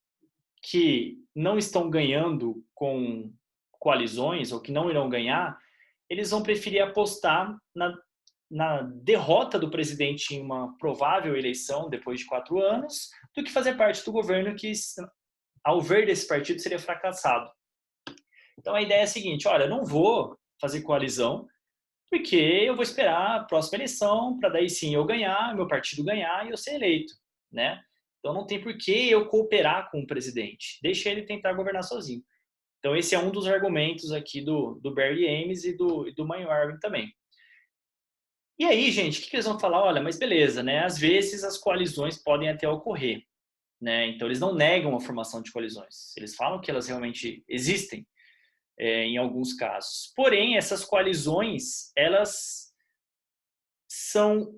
que não estão ganhando com coalizões ou que não irão ganhar, eles vão preferir apostar na derrota do presidente em uma provável eleição depois de 4 anos, do que fazer parte do governo que, ao ver desse partido, seria fracassado. Então a ideia é a seguinte, olha, não vou fazer coalizão, porque eu vou esperar a próxima eleição para daí sim eu ganhar, meu partido ganhar e eu ser eleito, né? Então não tem por que eu cooperar com o presidente, deixa ele tentar governar sozinho. Então esse é um dos argumentos aqui do Barry Ames e do Mainwaring também. E aí, gente, o que eles vão falar? Olha, mas beleza, né? Às vezes as coalizões podem até ocorrer, né? Então eles não negam a formação de coalizões. Eles falam que elas realmente existem, em alguns casos. Porém, essas coalizões, elas são...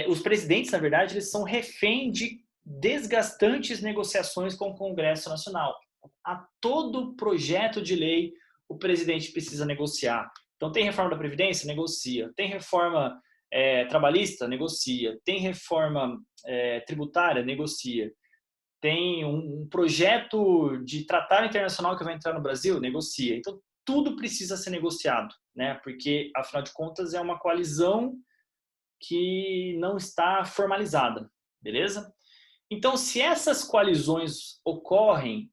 os presidentes, na verdade, eles são refém de desgastantes negociações com o Congresso Nacional. A todo projeto de lei, o presidente precisa negociar. Então, tem reforma da Previdência? Negocia. Tem reforma trabalhista? Negocia. Tem reforma tributária? Negocia. Tem um projeto de tratado internacional que vai entrar no Brasil? Negocia. Então, tudo precisa ser negociado, né? Porque, afinal de contas, é uma coalizão que não está formalizada, beleza? Então, se essas coalizões ocorrem,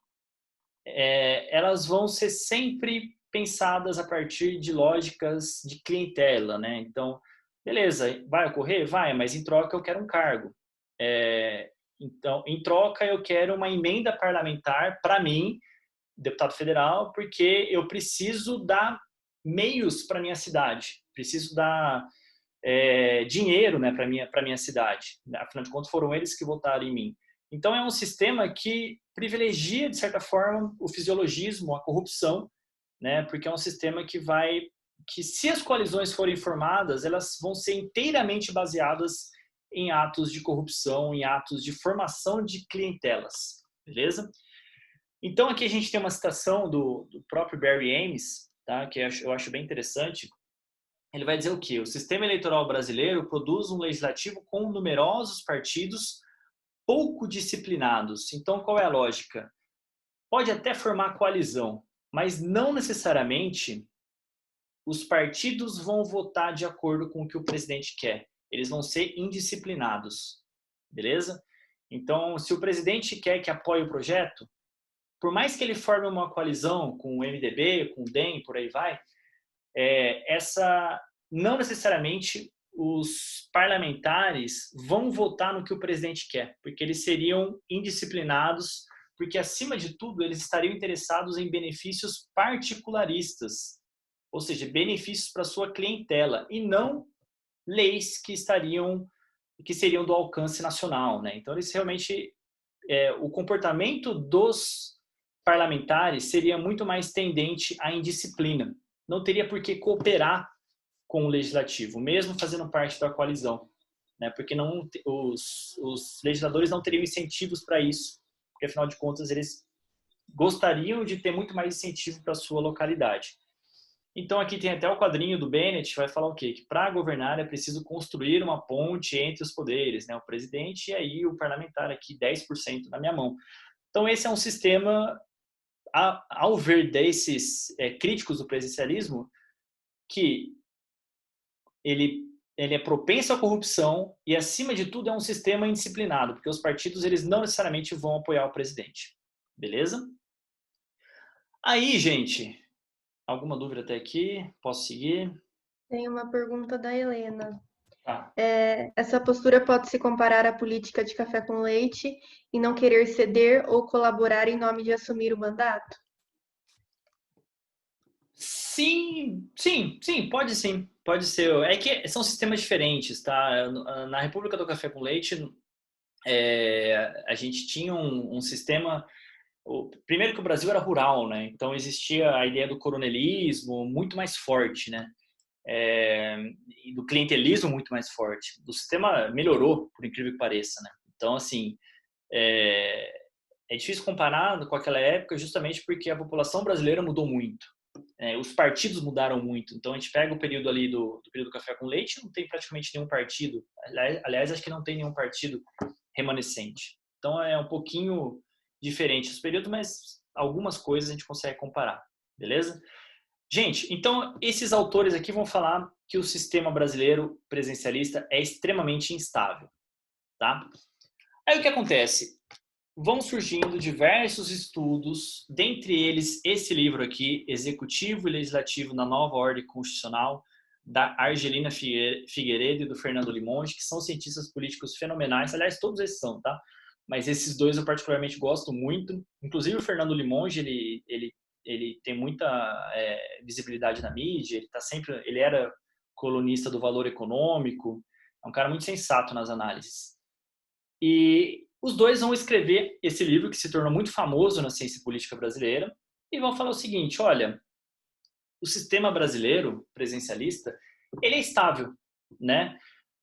elas vão ser sempre pensadas a partir de lógicas de clientela, né? Então, beleza, vai ocorrer? Vai, mas em troca eu quero um cargo. Então, em troca eu quero uma emenda parlamentar para mim, deputado federal, porque eu preciso dar meios para minha cidade, preciso dar dinheiro, né, para minha cidade. Afinal de contas, foram eles que votaram em mim. Então, é um sistema que privilegia, de certa forma, o fisiologismo, a corrupção, né, porque é um sistema que se as coalizões forem formadas, elas vão ser inteiramente baseadas em atos de corrupção, em atos de formação de clientelas, beleza? Então, aqui a gente tem uma citação do próprio Barry Ames, tá, que eu acho bem interessante. Ele vai dizer o quê? O sistema eleitoral brasileiro produz um legislativo com numerosos partidos pouco disciplinados. Então, qual é a lógica? Pode até formar coalizão, mas não necessariamente os partidos vão votar de acordo com o que o presidente quer. Eles vão ser indisciplinados, beleza? Então, se o presidente quer que apoie o projeto, por mais que ele forme uma coalizão com o MDB, com o DEM, por aí vai, essa não necessariamente os parlamentares vão votar no que o presidente quer, porque eles seriam indisciplinados, porque acima de tudo eles estariam interessados em benefícios particularistas, ou seja, benefícios para sua clientela e não leis que seriam do alcance nacional, né? Então eles realmente o comportamento dos parlamentares seria muito mais tendente à indisciplina. Não teria por que cooperar com o legislativo, mesmo fazendo parte da coalizão, né? Porque os legisladores não teriam incentivos para isso, porque afinal de contas eles gostariam de ter muito mais incentivo para a sua localidade. Então aqui tem até o quadrinho do Bennett, vai falar o quê? Que para governar é preciso construir uma ponte entre os poderes, né? O presidente e aí o parlamentar aqui 10% na minha mão. Então esse é um sistema, ao ver desses críticos do presidencialismo, que ele é propenso à corrupção e, acima de tudo, é um sistema indisciplinado, porque os partidos eles não necessariamente vão apoiar o presidente. Beleza? Aí, gente, alguma dúvida até aqui? Posso seguir? Tem uma pergunta da Helena. Tá. Essa postura pode se comparar à política de café com leite e não querer ceder ou colaborar em nome de assumir o mandato? Sim, sim, sim, pode sim. Pode ser. É que são sistemas diferentes, tá? Na República do Café com Leite, a gente tinha um sistema. Primeiro que o Brasil era rural, né? Então existia a ideia do coronelismo muito mais forte, né? E do clientelismo muito mais forte. O sistema melhorou, por incrível que pareça, né? Então, assim, é difícil comparar com aquela época justamente porque a população brasileira mudou muito. Os partidos mudaram muito. Então, a gente pega o período ali do período do café com leite, não tem praticamente nenhum partido. Aliás, acho que não tem nenhum partido remanescente. Então, é um pouquinho diferente os períodos, mas algumas coisas a gente consegue comparar. Beleza? Gente, então esses autores aqui vão falar que o sistema brasileiro presidencialista é extremamente instável, tá? Aí o que acontece? Vão surgindo diversos estudos, dentre eles esse livro aqui, Executivo e Legislativo na Nova Ordem Constitucional, da Argelina Figueiredo e do Fernando Limonge, que são cientistas políticos fenomenais. Aliás, todos esses são, tá? Mas esses dois eu particularmente gosto muito. Inclusive o Fernando Limonge, ele tem muita visibilidade na mídia, ele era colunista do Valor Econômico, é um cara muito sensato nas análises. E os dois vão escrever esse livro que se tornou muito famoso na ciência política brasileira e vão falar o seguinte, olha, o sistema brasileiro presidencialista, ele é estável, né?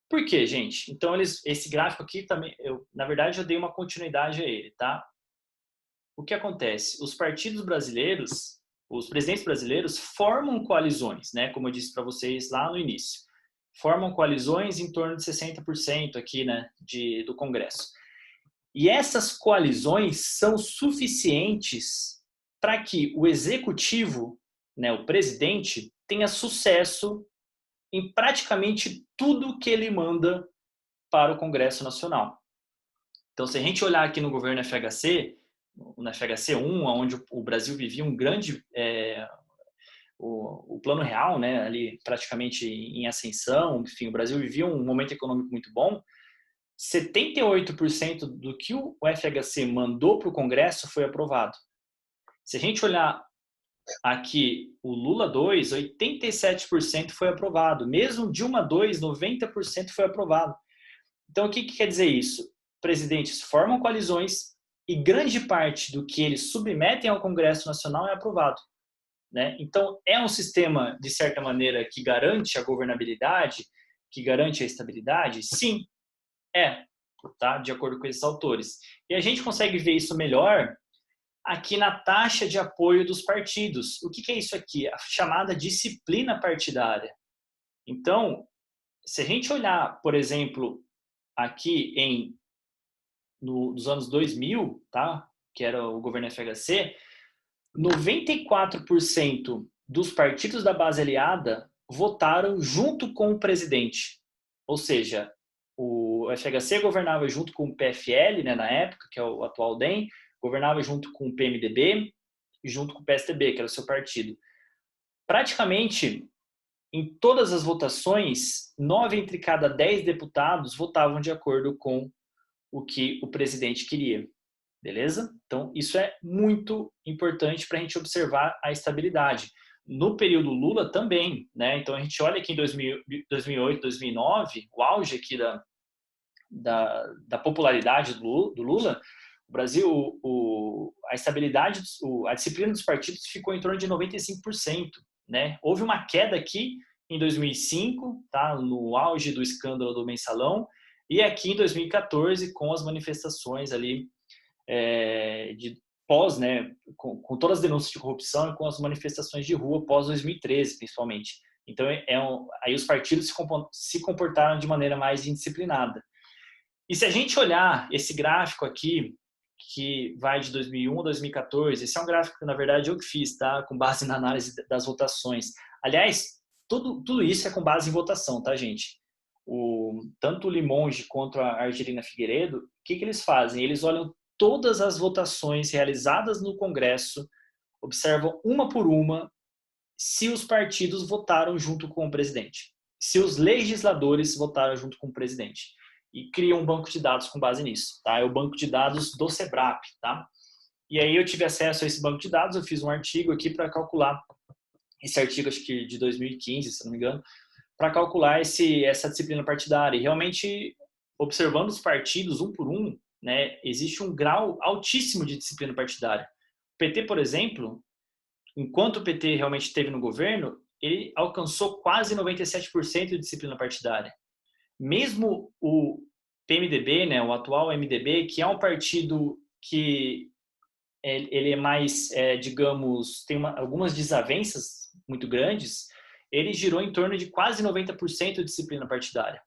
Por quê, gente? Então, esse gráfico aqui também, na verdade, eu dei uma continuidade a ele, tá? O que acontece? Os partidos brasileiros, os presidentes brasileiros formam coalizões, né? Como eu disse para vocês lá no início. Formam coalizões em torno de 60% aqui, né, do Congresso. E essas coalizões são suficientes para que o executivo, né, o presidente, tenha sucesso em praticamente tudo que ele manda para o Congresso Nacional. Então, se a gente olhar aqui no governo FHC, no FHC 1, onde o Brasil vivia um grande o plano real, né, ali praticamente em ascensão, enfim, o Brasil vivia um momento econômico muito bom. 78% do que o FHC mandou para o Congresso foi aprovado. Se a gente olhar aqui o Lula 2, 87% foi aprovado. Mesmo Dilma 2, 90% foi aprovado. Então, o que quer dizer isso? Presidentes formam coalizões e grande parte do que eles submetem ao Congresso Nacional é aprovado, né? Então, é um sistema, de certa maneira, que garante a governabilidade, que garante a estabilidade? Sim, tá? De acordo com esses autores. E a gente consegue ver isso melhor aqui na taxa de apoio dos partidos. O que é isso aqui? A chamada disciplina partidária. Então, se a gente olhar, por exemplo, aqui nos anos 2000, tá? Que era o governo FHC, 94% dos partidos da base aliada votaram junto com o presidente. Ou seja, o FHC governava junto com o PFL, né, na época, que é o atual DEM, governava junto com o PMDB e junto com o PSDB, que era o seu partido. Praticamente, em todas as votações, 9 entre cada 10 deputados votavam de acordo com o que o presidente queria. Beleza? Então, isso é muito importante para a gente observar a estabilidade. No período Lula também, né? Então, a gente olha aqui em 2008, 2009, o auge aqui da popularidade do Lula, o Brasil, a estabilidade, a disciplina dos partidos ficou em torno de 95%, né? Houve uma queda aqui em 2005, tá? No auge do escândalo do Mensalão, e aqui em 2014, com as manifestações ali de pós, né, com todas as denúncias de corrupção e com as manifestações de rua pós 2013, principalmente. Então, aí os partidos se comportaram de maneira mais indisciplinada. E se a gente olhar esse gráfico aqui, que vai de 2001 a 2014, esse é um gráfico que, na verdade, eu que fiz, tá? Com base na análise das votações. Aliás, tudo isso é com base em votação, tá, gente? Tanto o Limonge quanto a Argelina Figueiredo, o que eles fazem? Eles olham todas as votações realizadas no Congresso, observam uma por uma se os partidos votaram junto com o presidente, se os legisladores votaram junto com o presidente, e criam um banco de dados com base nisso, tá? É o banco de dados do SEBRAP, tá? E aí eu tive acesso a esse banco de dados, eu fiz um artigo aqui para calcular, esse artigo acho que de 2015, se não me engano, para calcular essa disciplina partidária. E realmente, observando os partidos um por um, né, existe um grau altíssimo de disciplina partidária. O PT, por exemplo, enquanto o PT realmente esteve no governo, ele alcançou quase 97% de disciplina partidária. Mesmo o PMDB, né, o atual MDB, que é um partido que ele é mais, digamos, tem algumas desavenças muito grandes, ele girou em torno de quase 90% de disciplina partidária.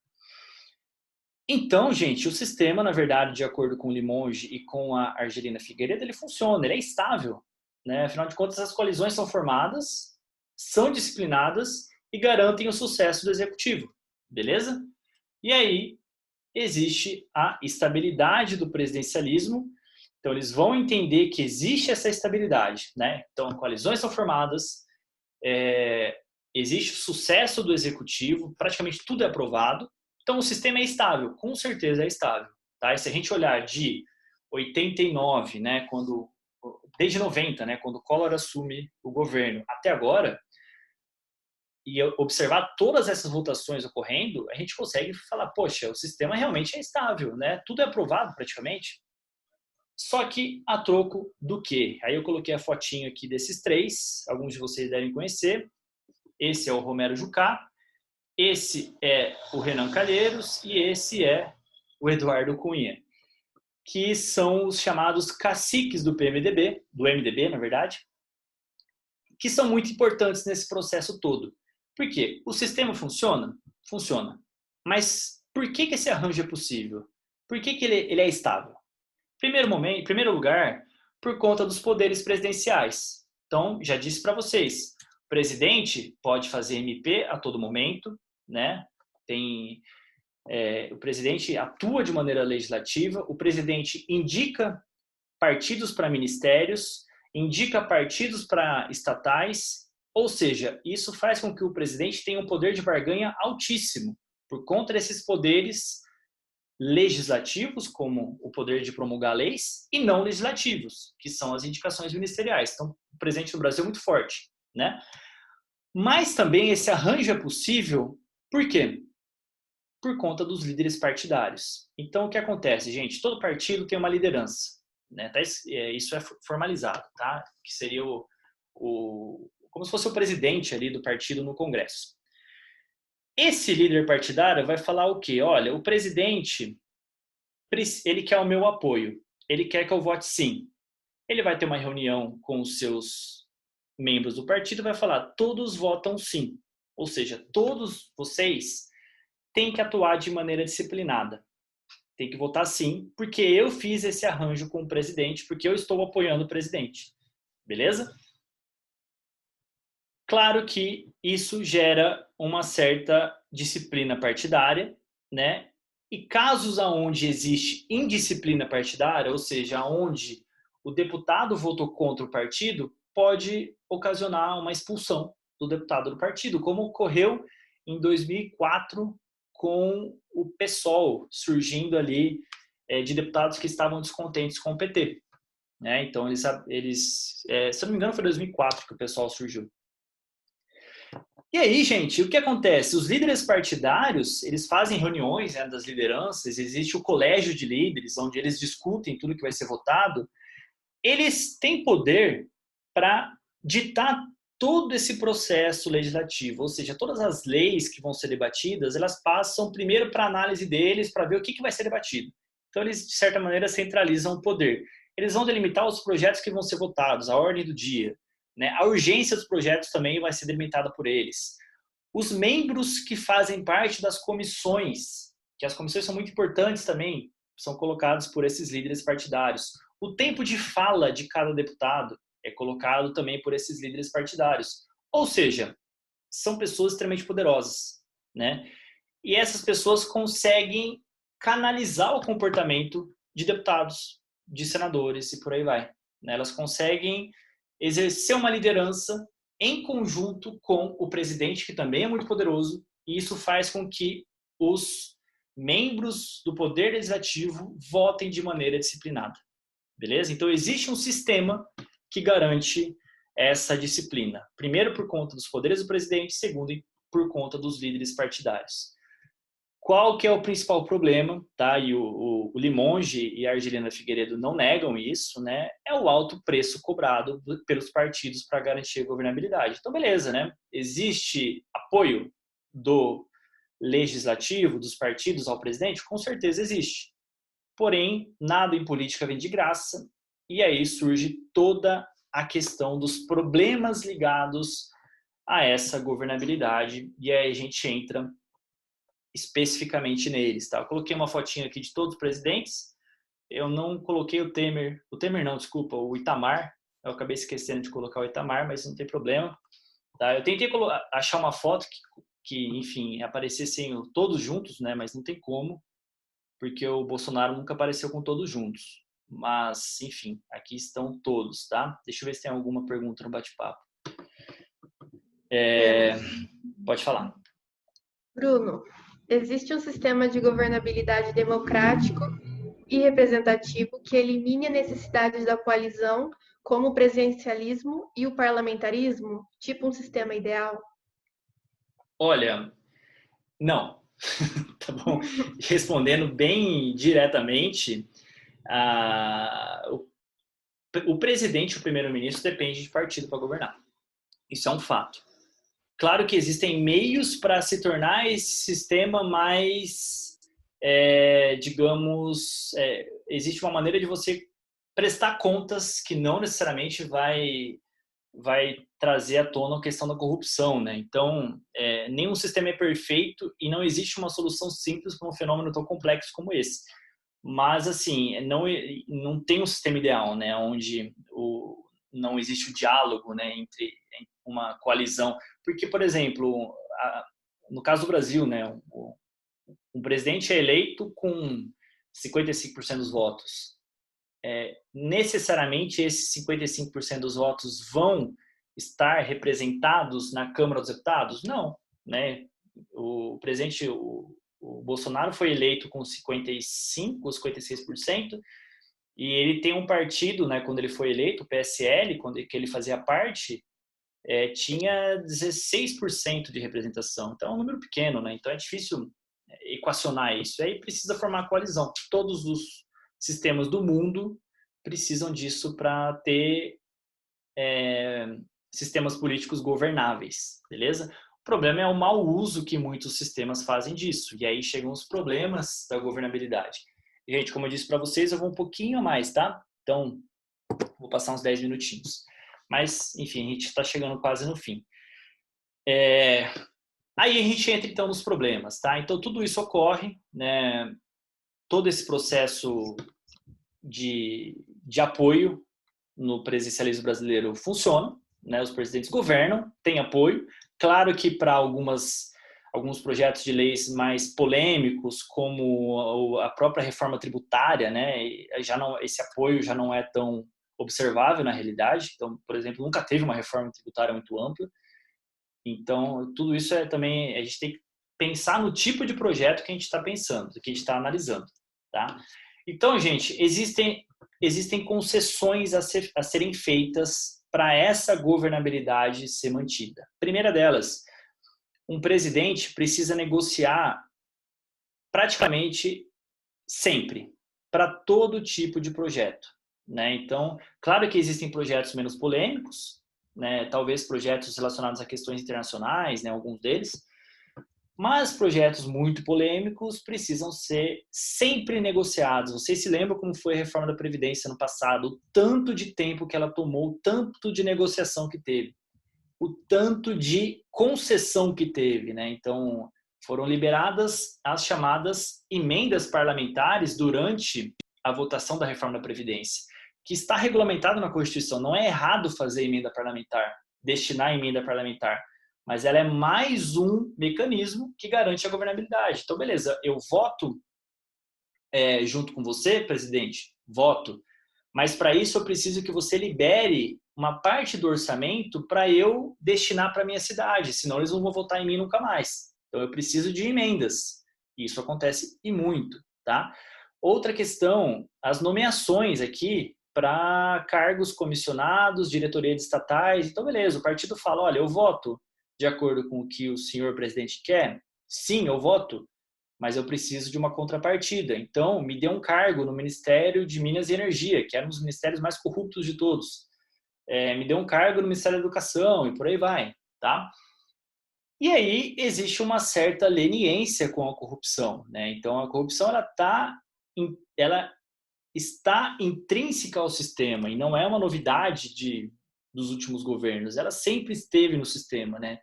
Então, gente, o sistema, na verdade, de acordo com o Limonge e com a Argelina Figueiredo, ele funciona, ele é estável, né? Afinal de contas, as coalizões são formadas, são disciplinadas e garantem o sucesso do executivo, beleza? E aí existe a estabilidade do presidencialismo. Então, eles vão entender que existe essa estabilidade, né? Então, coalizões são formadas, existe o sucesso do executivo, praticamente tudo é aprovado. Então, o sistema é estável, com certeza é estável. Tá? E se a gente olhar de 89, né, desde 90, né, quando o Collor assume o governo, até agora, e observar todas essas votações ocorrendo, a gente consegue falar, poxa, o sistema realmente é estável, né? Tudo é aprovado praticamente. Só que a troco do quê? Aí eu coloquei a fotinho aqui desses três, alguns de vocês devem conhecer. Esse é o Romero Jucá, esse é o Renan Calheiros e esse é o Eduardo Cunha, que são os chamados caciques do PMDB, do MDB, na verdade, que são muito importantes nesse processo todo. Por quê? O sistema funciona? Funciona. Mas por que esse arranjo é possível? Por que ele é estável? Em primeiro lugar, por conta dos poderes presidenciais. Então, já disse para vocês, o presidente pode fazer MP a todo momento, né? O presidente atua de maneira legislativa, o presidente indica partidos para ministérios, indica partidos para estatais, ou seja, isso faz com que o presidente tenha um poder de barganha altíssimo, por conta desses poderes legislativos, como o poder de promulgar leis, e não legislativos, que são as indicações ministeriais. Então, o presidente do Brasil é muito forte, né? Mas também esse arranjo é possível, por quê? Por conta dos líderes partidários. Então, o que acontece, gente? Todo partido tem uma liderança, né? Isso é formalizado, tá? Que seria como se fosse o presidente ali do partido no Congresso. Esse líder partidário vai falar o quê? Olha, o presidente, ele quer o meu apoio, ele quer que eu vote sim. Ele vai ter uma reunião com os seus membros do partido e vai falar, todos votam sim. Ou seja, todos vocês têm que atuar de maneira disciplinada. Tem que votar sim, porque eu fiz esse arranjo com o presidente, porque eu estou apoiando o presidente. beleza? Claro que isso gera uma certa disciplina partidária, né? E casos onde existe indisciplina partidária, ou seja, onde o deputado votou contra o partido, pode ocasionar uma expulsão do deputado do partido, como ocorreu em 2004 com o PSOL, surgindo ali de deputados que estavam descontentes com o PT. Né? Então, se eu não me engano, foi em 2004 que o PSOL surgiu. E aí, gente, o que acontece? Os líderes partidários, eles fazem reuniões, né, das lideranças, existe o colégio de líderes, onde eles discutem tudo que vai ser votado. Eles têm poder para ditar todo esse processo legislativo, ou seja, todas as leis que vão ser debatidas, elas passam primeiro para a análise deles, para ver o que vai ser debatido. Então, eles, de certa maneira, centralizam o poder. Eles vão delimitar os projetos que vão ser votados, a ordem do dia. Né? A urgência dos projetos também vai ser delimitada por eles. Os membros que fazem parte das comissões, que as comissões são muito importantes também, são colocados por esses líderes partidários. O tempo de fala de cada deputado é colocado também por esses líderes partidários. Ou seja, são pessoas extremamente poderosas, né? E essas pessoas conseguem canalizar o comportamento de deputados, de senadores e por aí vai. Né? Elas conseguem exercer uma liderança em conjunto com o presidente, que também é muito poderoso, e isso faz com que os membros do Poder Legislativo votem de maneira disciplinada. Beleza? Então, existe um sistema que garante essa disciplina. Primeiro, por conta dos poderes do presidente, segundo, por conta dos líderes partidários. Qual que é o principal problema, tá? E o Limonge e a Argelina Figueiredo não negam isso, né? É o alto preço cobrado pelos partidos para garantir a governabilidade. Então, beleza, né? Existe apoio do legislativo, dos partidos ao presidente? Com certeza existe. Porém, nada em política vem de graça, e aí surge toda a questão dos problemas ligados a essa governabilidade, e aí a gente entra especificamente neles, tá? Eu coloquei uma fotinha aqui de todos os presidentes, eu não coloquei o Temer não, desculpa, o Itamar, eu acabei esquecendo de colocar o Itamar, mas não tem problema, tá? Eu tentei achar uma foto que enfim, aparecessem todos juntos, né? Mas não tem como, porque o Bolsonaro nunca apareceu com todos juntos. Mas, enfim, aqui estão todos, tá? Deixa eu ver se tem alguma pergunta no bate-papo. Pode falar. Bruno, existe um sistema de governabilidade democrático e representativo que elimine a necessidade da coalizão, como o presidencialismo e o parlamentarismo, tipo um sistema ideal? Olha, não. Tá bom? Respondendo bem diretamente, o presidente e o primeiro-ministro dependem de partido para governar. Isso é um fato. Claro que existem meios para se tornar esse sistema mais, digamos, existe uma maneira de você prestar contas que não necessariamente vai trazer à tona a questão da corrupção, né? Então, nenhum sistema é perfeito e não existe uma solução simples para um fenômeno tão complexo como esse. Mas, assim, não tem um sistema ideal, né? Onde não existe o diálogo, né? Entre uma coalizão. Porque, por exemplo, no caso do Brasil, né? O presidente é eleito com 55% dos votos. Necessariamente esses 55% dos votos vão estar representados na Câmara dos Deputados? Não, né? O presidente, o Bolsonaro foi eleito com 55% ou 56%, e ele tem um partido, né, quando ele foi eleito, o PSL, que ele fazia parte, tinha 16% de representação. Então é um número pequeno, né? Então é difícil equacionar isso. Aí precisa formar coalizão. Todos os sistemas do mundo precisam disso para ter sistemas políticos governáveis, beleza? O problema é o mau uso que muitos sistemas fazem disso, e aí chegam os problemas da governabilidade. Gente, como eu disse para vocês, eu vou um pouquinho a mais, tá? Então, vou passar uns 10 minutinhos. Mas, enfim, a gente está chegando quase no fim. Aí a gente entra, então, nos problemas, tá? Então, tudo isso ocorre, né? Todo esse processo de apoio no presidencialismo brasileiro funciona, né? Os presidentes governam, têm apoio. Claro que para alguns projetos de leis mais polêmicos, como a própria reforma tributária, né? Esse apoio já não é tão observável na realidade. Então, por exemplo, nunca teve uma reforma tributária muito ampla. Então, tudo isso também, a gente tem que pensar no tipo de projeto que a gente está pensando, que a gente está analisando, tá? Então, gente, existem concessões a serem feitas para essa governabilidade ser mantida. Primeira delas, um presidente precisa negociar praticamente sempre, para todo tipo de projeto, né? Então, claro que existem projetos menos polêmicos, né? Talvez projetos relacionados a questões internacionais, né? Alguns deles, mas projetos muito polêmicos precisam ser sempre negociados. Vocês se lembram como foi a reforma da Previdência no passado? O tanto de tempo que ela tomou, o tanto de negociação que teve, o tanto de concessão que teve, né? Então, foram liberadas as chamadas emendas parlamentares durante a votação da reforma da Previdência, que está regulamentado na Constituição. Não é errado fazer emenda parlamentar, destinar emenda parlamentar, mas ela é mais um mecanismo que garante a governabilidade. Então, beleza, eu voto junto com você, presidente, voto, mas para isso eu preciso que você libere uma parte do orçamento para eu destinar para minha cidade, senão eles não vão votar em mim nunca mais. Então eu preciso de emendas. Isso acontece e muito, tá? Outra questão, as nomeações aqui para cargos comissionados, diretoria de estatais. Então beleza, o partido fala, olha, eu voto de acordo com o que o senhor presidente quer. Sim, eu voto, mas eu preciso de uma contrapartida. Então, me dê um cargo no Ministério de Minas e Energia, que era um dos ministérios mais corruptos de todos. Me dê um cargo no Ministério da Educação e por aí vai, tá? E aí existe uma certa leniência com a corrupção, né? Então, a corrupção ela está intrínseca ao sistema e não é uma novidade dos últimos governos. Ela sempre esteve no sistema, né?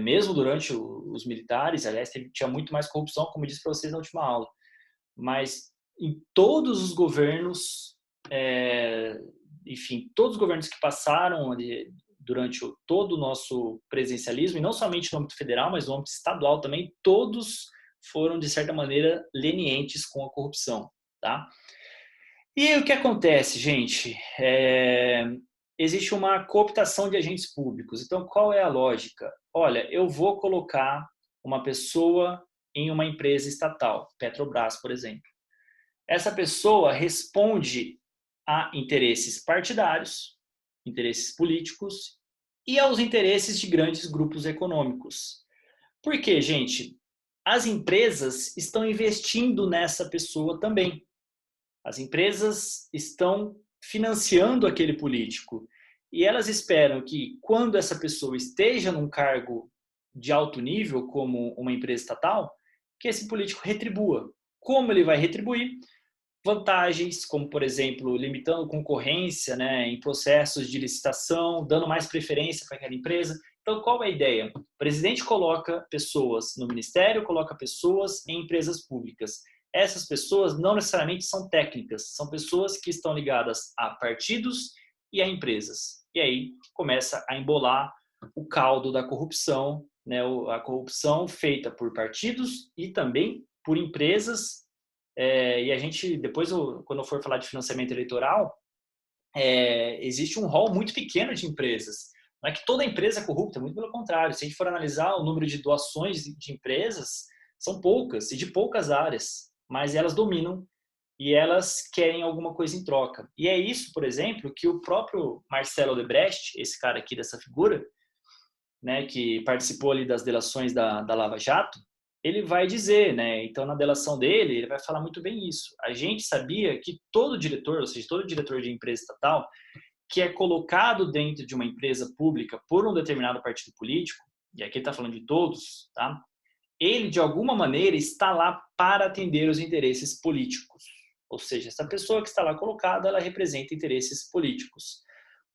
Mesmo durante os militares, aliás, tinha muito mais corrupção, como eu disse para vocês na última aula. Mas em todos os governos, enfim, todos os governos que passaram durante todo o nosso presidencialismo, e não somente no âmbito federal, mas no âmbito estadual também, todos foram, de certa maneira, lenientes com a corrupção, tá? E o que acontece, gente? Existe uma cooptação de agentes públicos. Então, qual é a lógica? Olha, eu vou colocar uma pessoa em uma empresa estatal, Petrobras, por exemplo. Essa pessoa responde a interesses partidários, interesses políticos e aos interesses de grandes grupos econômicos. Por quê, gente? As empresas estão investindo nessa pessoa também. As empresas estão financiando aquele político e elas esperam que, quando essa pessoa esteja num cargo de alto nível, como uma empresa estatal, que esse político retribua. Como ele vai retribuir? Vantagens, como, por exemplo, limitando concorrência, né, em processos de licitação, dando mais preferência para aquela empresa. Então, qual é a ideia? O presidente coloca pessoas no ministério, coloca pessoas em empresas públicas. Essas pessoas não necessariamente são técnicas, são pessoas que estão ligadas a partidos e a empresas. E aí começa a embolar o caldo da corrupção, né? A corrupção feita por partidos e também por empresas. E a gente, depois, quando eu for falar de financiamento eleitoral, existe um rol muito pequeno de empresas. Não é que toda empresa é corrupta, muito pelo contrário. Se a gente for analisar o número de doações de empresas, são poucas e de poucas áreas, mas elas dominam e elas querem alguma coisa em troca. E é isso, por exemplo, que o próprio Marcelo Odebrecht, esse cara aqui dessa figura, né, que participou ali das delações da Lava Jato, ele vai dizer, né? Então, na delação dele, ele vai falar muito bem isso. A gente sabia que todo diretor, ou seja, todo diretor de empresa estatal, que é colocado dentro de uma empresa pública por um determinado partido político, e aqui ele está falando de todos, tá? Ele, de alguma maneira, está lá para atender os interesses políticos. Ou seja, essa pessoa que está lá colocada, ela representa interesses políticos.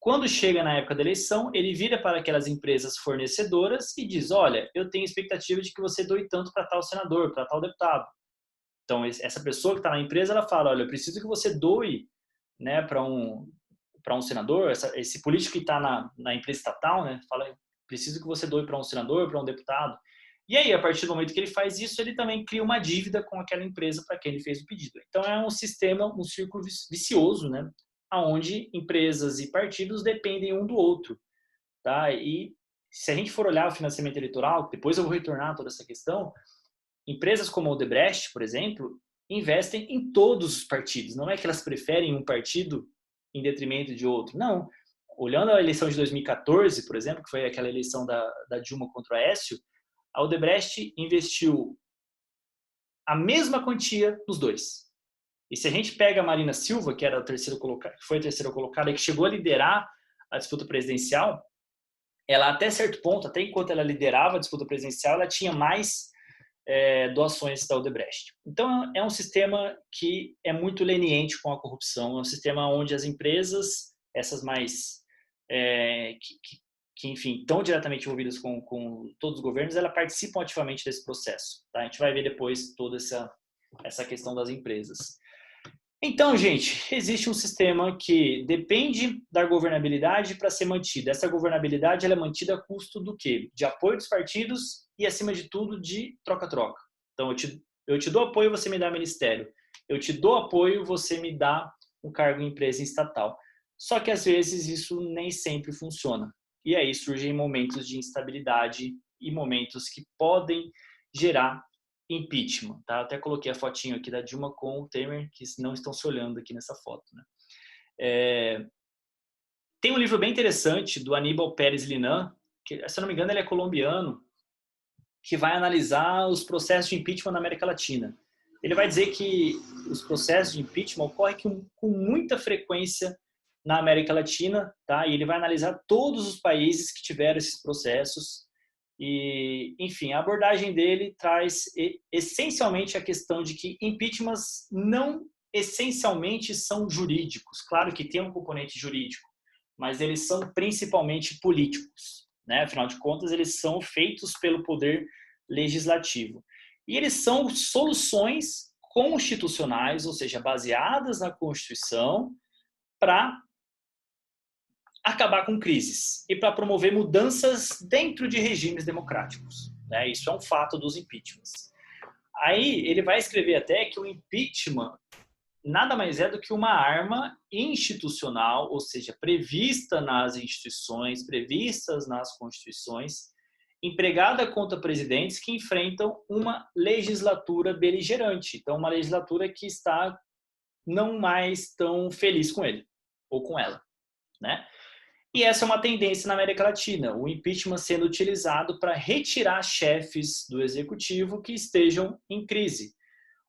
Quando chega na época da eleição, ele vira para aquelas empresas fornecedoras e diz, olha, eu tenho expectativa de que você doe tanto para tal senador, para tal deputado. Então, essa pessoa que está na empresa, ela fala, olha, eu preciso que você doe, né, para para um senador, esse político que está na empresa estatal, né, fala, preciso que você doe para um senador, para um deputado. E aí, a partir do momento que ele faz isso, ele também cria uma dívida com aquela empresa para quem ele fez o pedido. Então, é um sistema, um círculo vicioso, né, onde empresas e partidos dependem um do outro. Tá? E se a gente for olhar o financiamento eleitoral, depois eu vou retornar a toda essa questão, empresas como a Odebrecht, por exemplo, investem em todos os partidos. Não é que elas preferem um partido em detrimento de outro. Não. Olhando a eleição de 2014, por exemplo, que foi aquela eleição da Dilma contra o Aécio, a Odebrecht investiu a mesma quantia nos dois. E se a gente pega a Marina Silva, que era a terceira colocada, que foi a terceira colocada e que chegou a liderar a disputa presidencial, ela até certo ponto, até enquanto ela liderava a disputa presidencial, ela tinha mais doações da Odebrecht. Então, é um sistema que é muito leniente com a corrupção, é um sistema onde as empresas, essas mais, que enfim, estão diretamente envolvidas com todos os governos, elas participam ativamente desse processo. Tá? A gente vai ver depois toda essa questão das empresas. Então, gente, existe um sistema que depende da governabilidade para ser mantido. Essa governabilidade ela é mantida a custo do quê? De apoio dos partidos e, acima de tudo, de troca-troca. Então, eu te dou apoio, você me dá ministério. Eu te dou apoio, você me dá um cargo em empresa estatal. Só que, às vezes, isso nem sempre funciona. E aí surgem momentos de instabilidade e momentos que podem gerar impeachment, tá? Eu até coloquei a fotinho aqui da Dilma com o Temer, que não estão se olhando aqui nessa foto, né? Tem um livro bem interessante do Aníbal Pérez Linan, que, se eu não me engano, ele é colombiano, que vai analisar os processos de impeachment na América Latina. Ele vai dizer que os processos de impeachment ocorrem com muita frequência na América Latina, tá? E ele vai analisar todos os países que tiveram esses processos. E, enfim, a abordagem dele traz essencialmente a questão de que impeachments não essencialmente são jurídicos. Claro que tem um componente jurídico, mas eles são principalmente políticos, né? Afinal de contas, eles são feitos pelo poder legislativo. E eles são soluções constitucionais, ou seja, baseadas na Constituição, para acabar com crises e para promover mudanças dentro de regimes democráticos. Né? Isso é um fato dos impeachments. Aí ele vai escrever até que o impeachment nada mais é do que uma arma institucional, ou seja, prevista nas instituições, previstas nas constituições, empregada contra presidentes que enfrentam uma legislatura beligerante. Então, uma legislatura que está não mais tão feliz com ele ou com ela, né? E essa é uma tendência na América Latina, o impeachment sendo utilizado para retirar chefes do executivo que estejam em crise.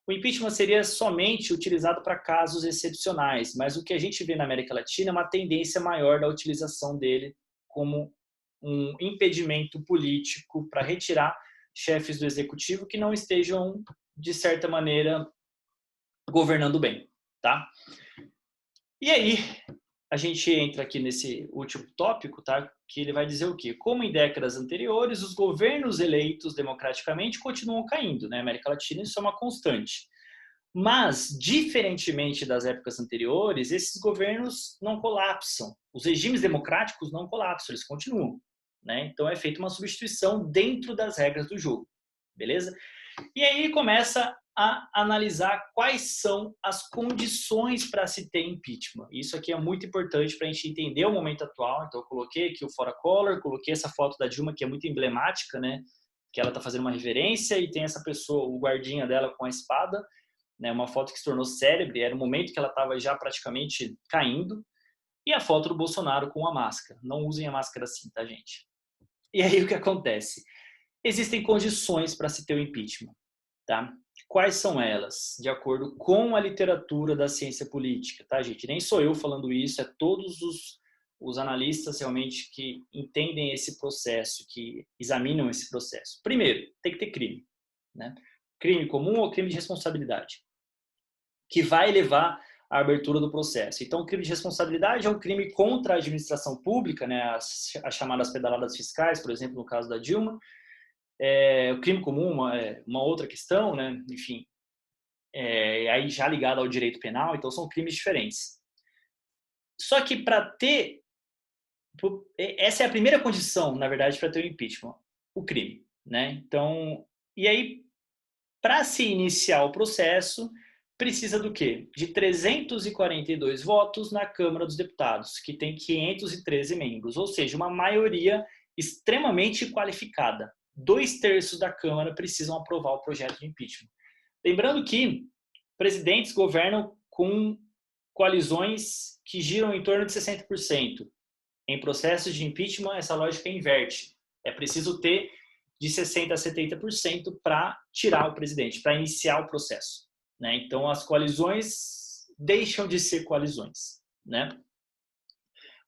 O impeachment seria somente utilizado para casos excepcionais, mas o que a gente vê na América Latina é uma tendência maior da utilização dele como um impedimento político para retirar chefes do executivo que não estejam, de certa maneira, governando bem, tá? E aí, a gente entra aqui nesse último tópico, tá? Que ele vai dizer o quê? Como em décadas anteriores, os governos eleitos democraticamente continuam caindo, né? Na América Latina isso é uma constante. Mas, diferentemente das épocas anteriores, esses governos não colapsam. Os regimes democráticos não colapsam, eles continuam, né? Então é feita uma substituição dentro das regras do jogo, beleza? E aí ele começa a analisar quais são as condições para se ter impeachment. Isso aqui é muito importante para a gente entender o momento atual. Então, eu coloquei aqui o Fora Collor, coloquei essa foto da Dilma, que é muito emblemática, né? Que ela está fazendo uma reverência e tem essa pessoa, o guardinha dela com a espada, né? Uma foto que se tornou célebre, era o momento que ela estava já praticamente caindo. E a foto do Bolsonaro com a máscara. Não usem a máscara assim, tá, gente? E aí o que acontece? Existem condições para se ter o impeachment, tá? Quais são elas? De acordo com a literatura da ciência política, tá, gente? Nem sou eu falando isso, é todos os analistas realmente que entendem esse processo, que examinam esse processo. Primeiro, tem que ter crime, né? Crime comum ou crime de responsabilidade, que vai levar à abertura do processo. Então, o crime de responsabilidade é um crime contra a administração pública, né? As chamadas pedaladas fiscais, por exemplo, no caso da Dilma. O crime comum uma outra questão, né? Enfim, aí já ligado ao direito penal, então são crimes diferentes. Só que essa é a primeira condição, na verdade, para ter o impeachment, o crime, né? Então, e aí, para se iniciar o processo, precisa do quê? De 342 votos na Câmara dos Deputados, que tem 513 membros, ou seja, uma maioria extremamente qualificada. 2/3 da Câmara precisam aprovar o projeto de impeachment. Lembrando que presidentes governam com coalizões que giram em torno de 60%. Em processos de impeachment, essa lógica inverte. É preciso ter de 60% a 70% para tirar o presidente, para iniciar o processo, né? Então, as coalizões deixam de ser coalizões, né?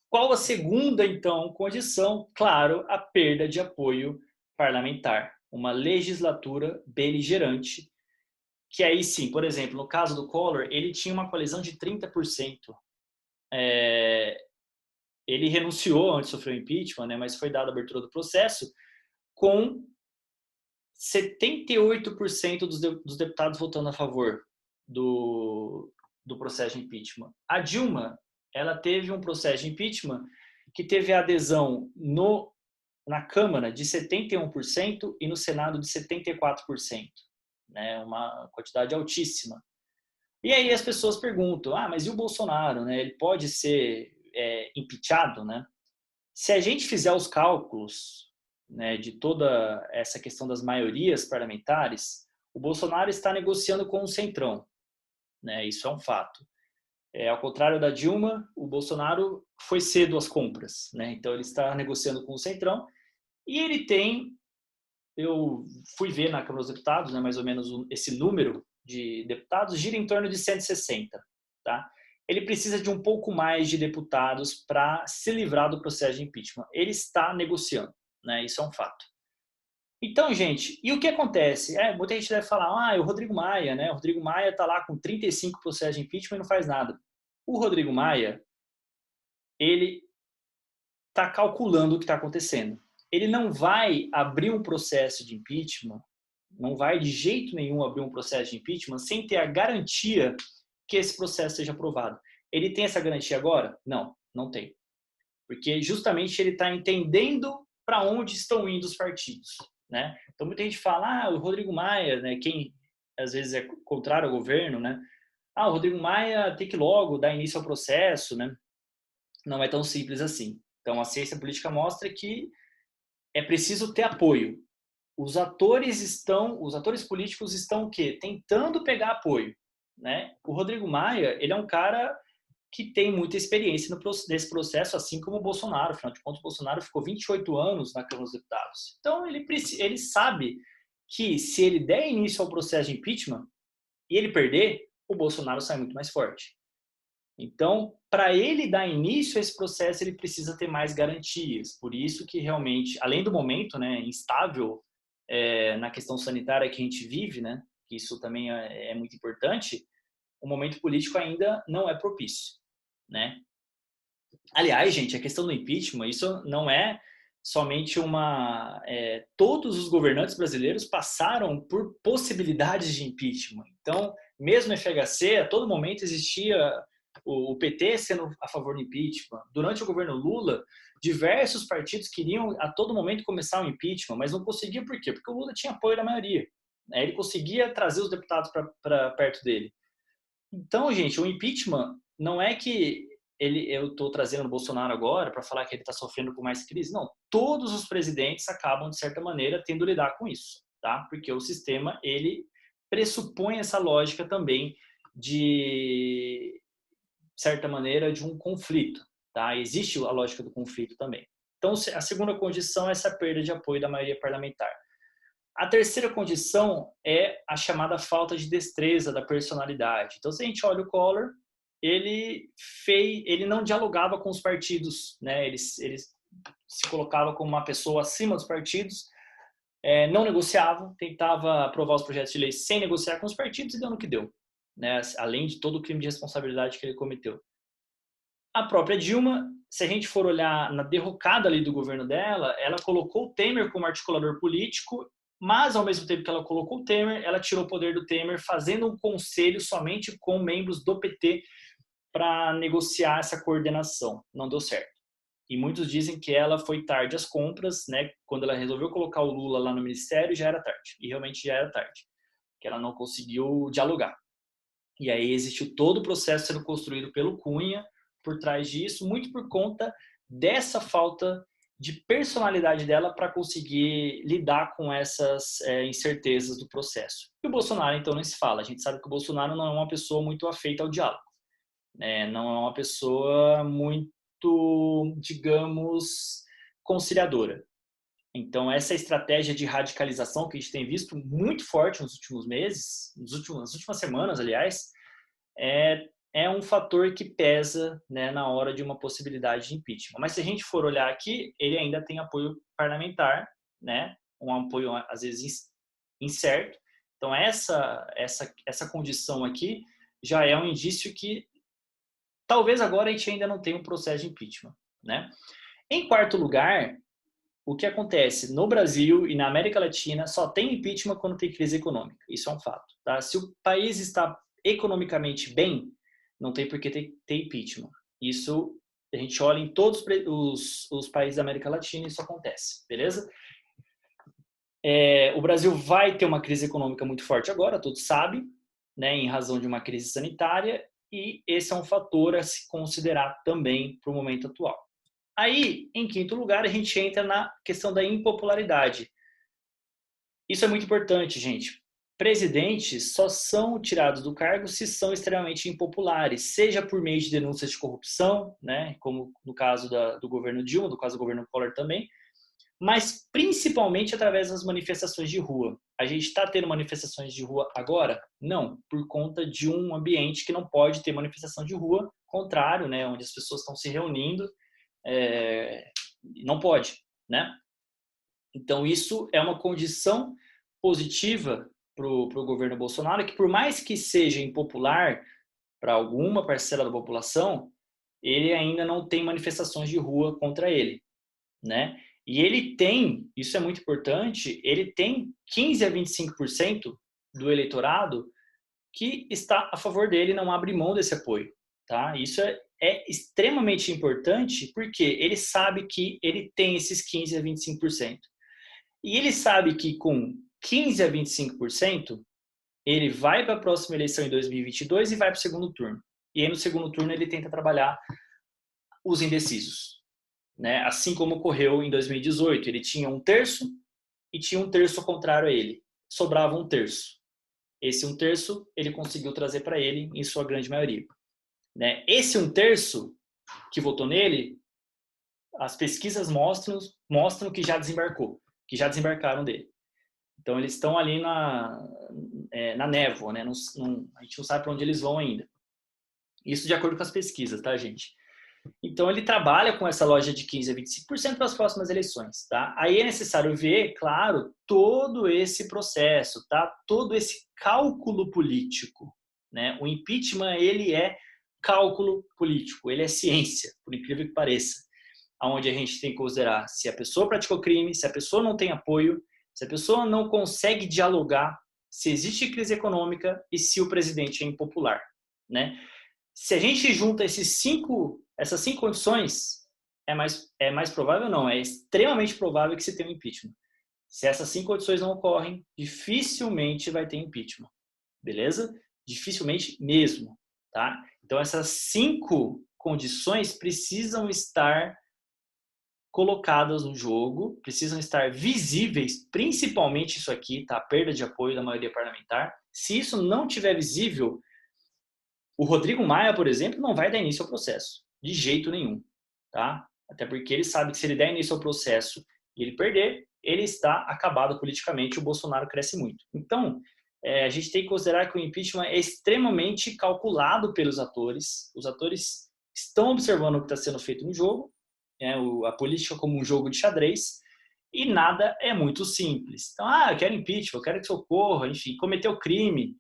Qual a segunda, então, condição? Claro, a perda de apoio parlamentar. Uma legislatura beligerante, que aí sim, por exemplo, no caso do Collor, ele tinha uma coalizão de 30%. Ele renunciou antes de sofrer o impeachment, né, mas foi dada a abertura do processo, com 78% dos deputados votando a favor do processo de impeachment. A Dilma, ela teve um processo de impeachment que teve adesão na Câmara de 71% e no Senado de 74%, né, uma quantidade altíssima. E aí as pessoas perguntam, mas e o Bolsonaro, né? Ele pode ser impeachado, né? Se a gente fizer os cálculos, né, de toda essa questão das maiorias parlamentares, o Bolsonaro está negociando com o Centrão, né? Isso é um fato. Ao contrário da Dilma, o Bolsonaro foi cedo às compras, né? Então ele está negociando com o Centrão e ele tem, eu fui ver na Câmara dos Deputados, né, mais ou menos esse número de deputados gira em torno de 160, tá? Ele precisa de um pouco mais de deputados para se livrar do processo de impeachment. Ele está negociando, né? Isso é um fato. Então, gente, e o que acontece? Muita gente deve falar, o Rodrigo Maia, né? O Rodrigo Maia está lá com 35 processos de impeachment e não faz nada. O Rodrigo Maia, ele está calculando o que está acontecendo. Ele não vai abrir um processo de impeachment, não vai de jeito nenhum abrir um processo de impeachment sem ter a garantia que esse processo seja aprovado. Ele tem essa garantia agora? Não, não tem. Porque justamente ele está entendendo para onde estão indo os partidos, né? Então muita gente fala, o Rodrigo Maia, né, quem às vezes é contrário ao governo, né? O Rodrigo Maia tem que logo dar início ao processo, né? Não é tão simples assim. Então a ciência política mostra que é preciso ter apoio. Os atores políticos estão o quê? Tentando pegar apoio, né? O Rodrigo Maia, ele é um cara que tem muita experiência nesse processo, assim como o Bolsonaro. Afinal de contas, o Bolsonaro ficou 28 anos na Câmara dos Deputados. Então, ele sabe que se ele der início ao processo de impeachment e ele perder, o Bolsonaro sai muito mais forte. Então, para ele dar início a esse processo, ele precisa ter mais garantias. Por isso que realmente, além do momento, né, instável na questão sanitária que a gente vive, né, que isso também é muito importante, o momento político ainda não é propício, né? Aliás, gente, a questão do impeachment, isso não é somente todos os governantes brasileiros passaram por possibilidades de impeachment. Então, mesmo no FHC, a todo momento existia o PT sendo a favor do impeachment. Durante o governo Lula, diversos partidos queriam a todo momento começar o impeachment, mas não conseguiam por quê? Porque o Lula tinha apoio da maioria. Ele conseguia trazer os deputados para perto dele. Então, gente, o impeachment não é que eu estou trazendo o Bolsonaro agora para falar que ele está sofrendo com mais crise. Não, todos os presidentes acabam, de certa maneira, tendo que lidar com isso, tá? Porque o sistema, ele pressupõe essa lógica também de certa maneira, de um conflito, tá? Existe a lógica do conflito também. Então, a segunda condição é essa perda de apoio da maioria parlamentar. A terceira condição é a chamada falta de destreza da personalidade. Então, se a gente olha o Collor, ele não dialogava com os partidos, né? Ele se colocava como uma pessoa acima dos partidos, não negociava, tentava aprovar os projetos de lei sem negociar com os partidos e deu no que deu, né? Além de todo o crime de responsabilidade que ele cometeu. A própria Dilma, se a gente for olhar na derrocada ali do governo dela, ela colocou o Temer como articulador político, mas ao mesmo tempo que ela colocou o Temer, ela tirou o poder do Temer, fazendo um conselho somente com membros do PT para negociar essa coordenação. Não deu certo. E muitos dizem que ela foi tarde às compras, né? Quando ela resolveu colocar o Lula lá no ministério, já era tarde. E realmente já era tarde, que ela não conseguiu dialogar. E aí existiu todo o processo sendo construído pelo Cunha por trás disso, muito por conta dessa falta de personalidade dela para conseguir lidar com essas incertezas do processo. E o Bolsonaro, então, nem se fala. A gente sabe que o Bolsonaro não é uma pessoa muito afeita ao diálogo. Não é uma pessoa muito, digamos, conciliadora. Então, essa estratégia de radicalização que a gente tem visto muito forte nos últimos meses, nas últimas semanas, aliás, é um fator que pesa, né, na hora de uma possibilidade de impeachment. Mas se a gente for olhar aqui, ele ainda tem apoio parlamentar, né, um apoio às vezes incerto. Então, essa condição aqui já é um indício que talvez agora a gente ainda não tenha um processo de impeachment, né? Em quarto lugar, o que acontece no Brasil e na América Latina só tem impeachment quando tem crise econômica. Isso é um fato, tá? Se o país está economicamente bem, não tem por que ter impeachment. Isso a gente olha em todos os países da América Latina e isso acontece, beleza? O Brasil vai ter uma crise econômica muito forte agora, todos sabem, né, em razão de uma crise sanitária, e esse é um fator a se considerar também para o momento atual. Aí, em quinto lugar, a gente entra na questão da impopularidade. Isso é muito importante, gente. Presidentes só são tirados do cargo se são extremamente impopulares, seja por meio de denúncias de corrupção, né, como no caso do governo Dilma, no caso do governo Collor também, mas principalmente através das manifestações de rua. A gente está tendo manifestações de rua agora? Não, por conta de um ambiente que não pode ter manifestação de rua, contrário, né, onde as pessoas estão se reunindo, não pode, né? Então isso é uma condição positiva para o governo Bolsonaro, que por mais que seja impopular para alguma parcela da população, ele ainda não tem manifestações de rua contra ele, né? E ele tem, isso é muito importante, ele tem 15 a 25% do eleitorado que está a favor dele, não abre mão desse apoio, tá? Isso é extremamente importante porque ele sabe que ele tem esses 15 a 25%. E ele sabe que com 15 a 25%, ele vai para a próxima eleição em 2022 e vai para o segundo turno. E aí no segundo turno ele tenta trabalhar os indecisos, né? Assim como ocorreu em 2018, ele tinha um terço e tinha um terço contrário a ele. Sobrava um terço. Esse um terço ele conseguiu trazer para ele em sua grande maioria, né? Esse um terço que votou nele, as pesquisas mostram que já desembarcaram dele. Então eles estão ali na névoa, né? A gente não sabe para onde eles vão ainda. Isso de acordo com as pesquisas, tá, gente? Então ele trabalha com essa loja de 15 a 25% para as próximas eleições, tá? Aí é necessário ver, claro, todo esse processo, tá? Todo esse cálculo político, né? O impeachment, ele é cálculo político, ele é ciência, por incrível que pareça, onde a gente tem que considerar se a pessoa praticou crime, se a pessoa não tem apoio, se a pessoa não consegue dialogar, se existe crise econômica e se o presidente é impopular, né? Se a gente junta essas cinco condições, é mais provável não, é extremamente provável que se tenha um impeachment. Se essas 5 condições não ocorrem, dificilmente vai ter impeachment, beleza? Dificilmente mesmo, tá? Então essas 5 condições precisam estar colocadas no jogo, precisam estar visíveis, principalmente isso aqui, tá? A perda de apoio da maioria parlamentar. Se isso não tiver visível, o Rodrigo Maia, por exemplo, não vai dar início ao processo, de jeito nenhum, tá? Até porque ele sabe que se ele der início ao processo e ele perder, ele está acabado politicamente, o Bolsonaro cresce muito. Então, a gente tem que considerar que o impeachment é extremamente calculado pelos atores. Os atores estão observando o que está sendo feito no jogo, a política como um jogo de xadrez, e nada é muito simples. Então, eu quero impeachment, eu quero que socorra, enfim, cometeu crime.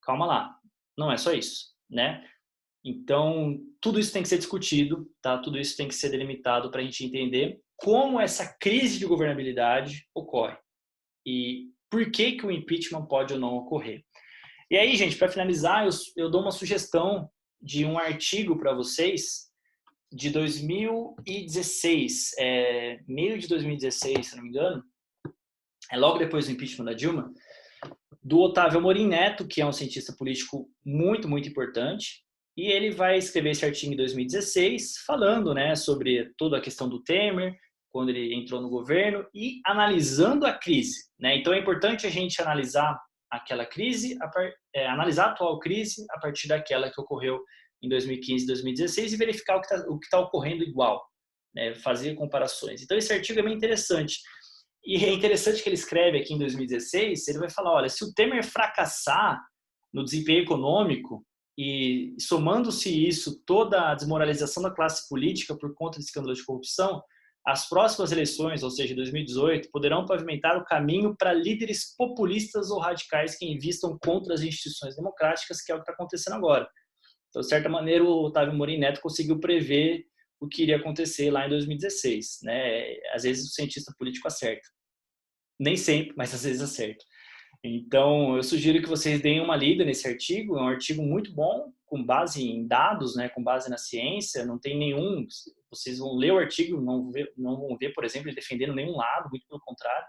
Calma lá, não é só isso, né? Então, tudo isso tem que ser discutido, tá? Tudo isso tem que ser delimitado para a gente entender como essa crise de governabilidade ocorre e por que o impeachment pode ou não ocorrer. E aí, gente, para finalizar, eu dou uma sugestão de um artigo para vocês de 2016, meio de 2016, se não me engano, logo depois do impeachment da Dilma, do Otávio Amorim Neto, que é um cientista político muito, muito importante, e ele vai escrever esse artigo em 2016, falando, né, sobre toda a questão do Temer, quando ele entrou no governo, e analisando a crise, né? Então é importante a gente analisar aquela crise, analisar a atual crise a partir daquela que ocorreu em 2015 e 2016 e verificar o que tá ocorrendo igual, né? Fazer comparações. Então esse artigo é bem interessante. E é interessante que ele escreve aqui em 2016, ele vai falar, olha, se o Temer fracassar no desempenho econômico e somando-se isso toda a desmoralização da classe política por conta de escândalos de corrupção, as próximas eleições, ou seja, 2018, poderão pavimentar o caminho para líderes populistas ou radicais que invistam contra as instituições democráticas, que é o que está acontecendo agora. Então, de certa maneira, o Otávio Amorim Neto conseguiu prever o que iria acontecer lá em 2016, né? Às vezes o cientista político acerta. Nem sempre, mas às vezes acerta. Então, eu sugiro que vocês deem uma lida nesse artigo. É um artigo muito bom, com base em dados, né? Com base na ciência. Não tem nenhum... Vocês vão ler o artigo, não vão ver, por exemplo, ele defendendo nenhum lado, muito pelo contrário.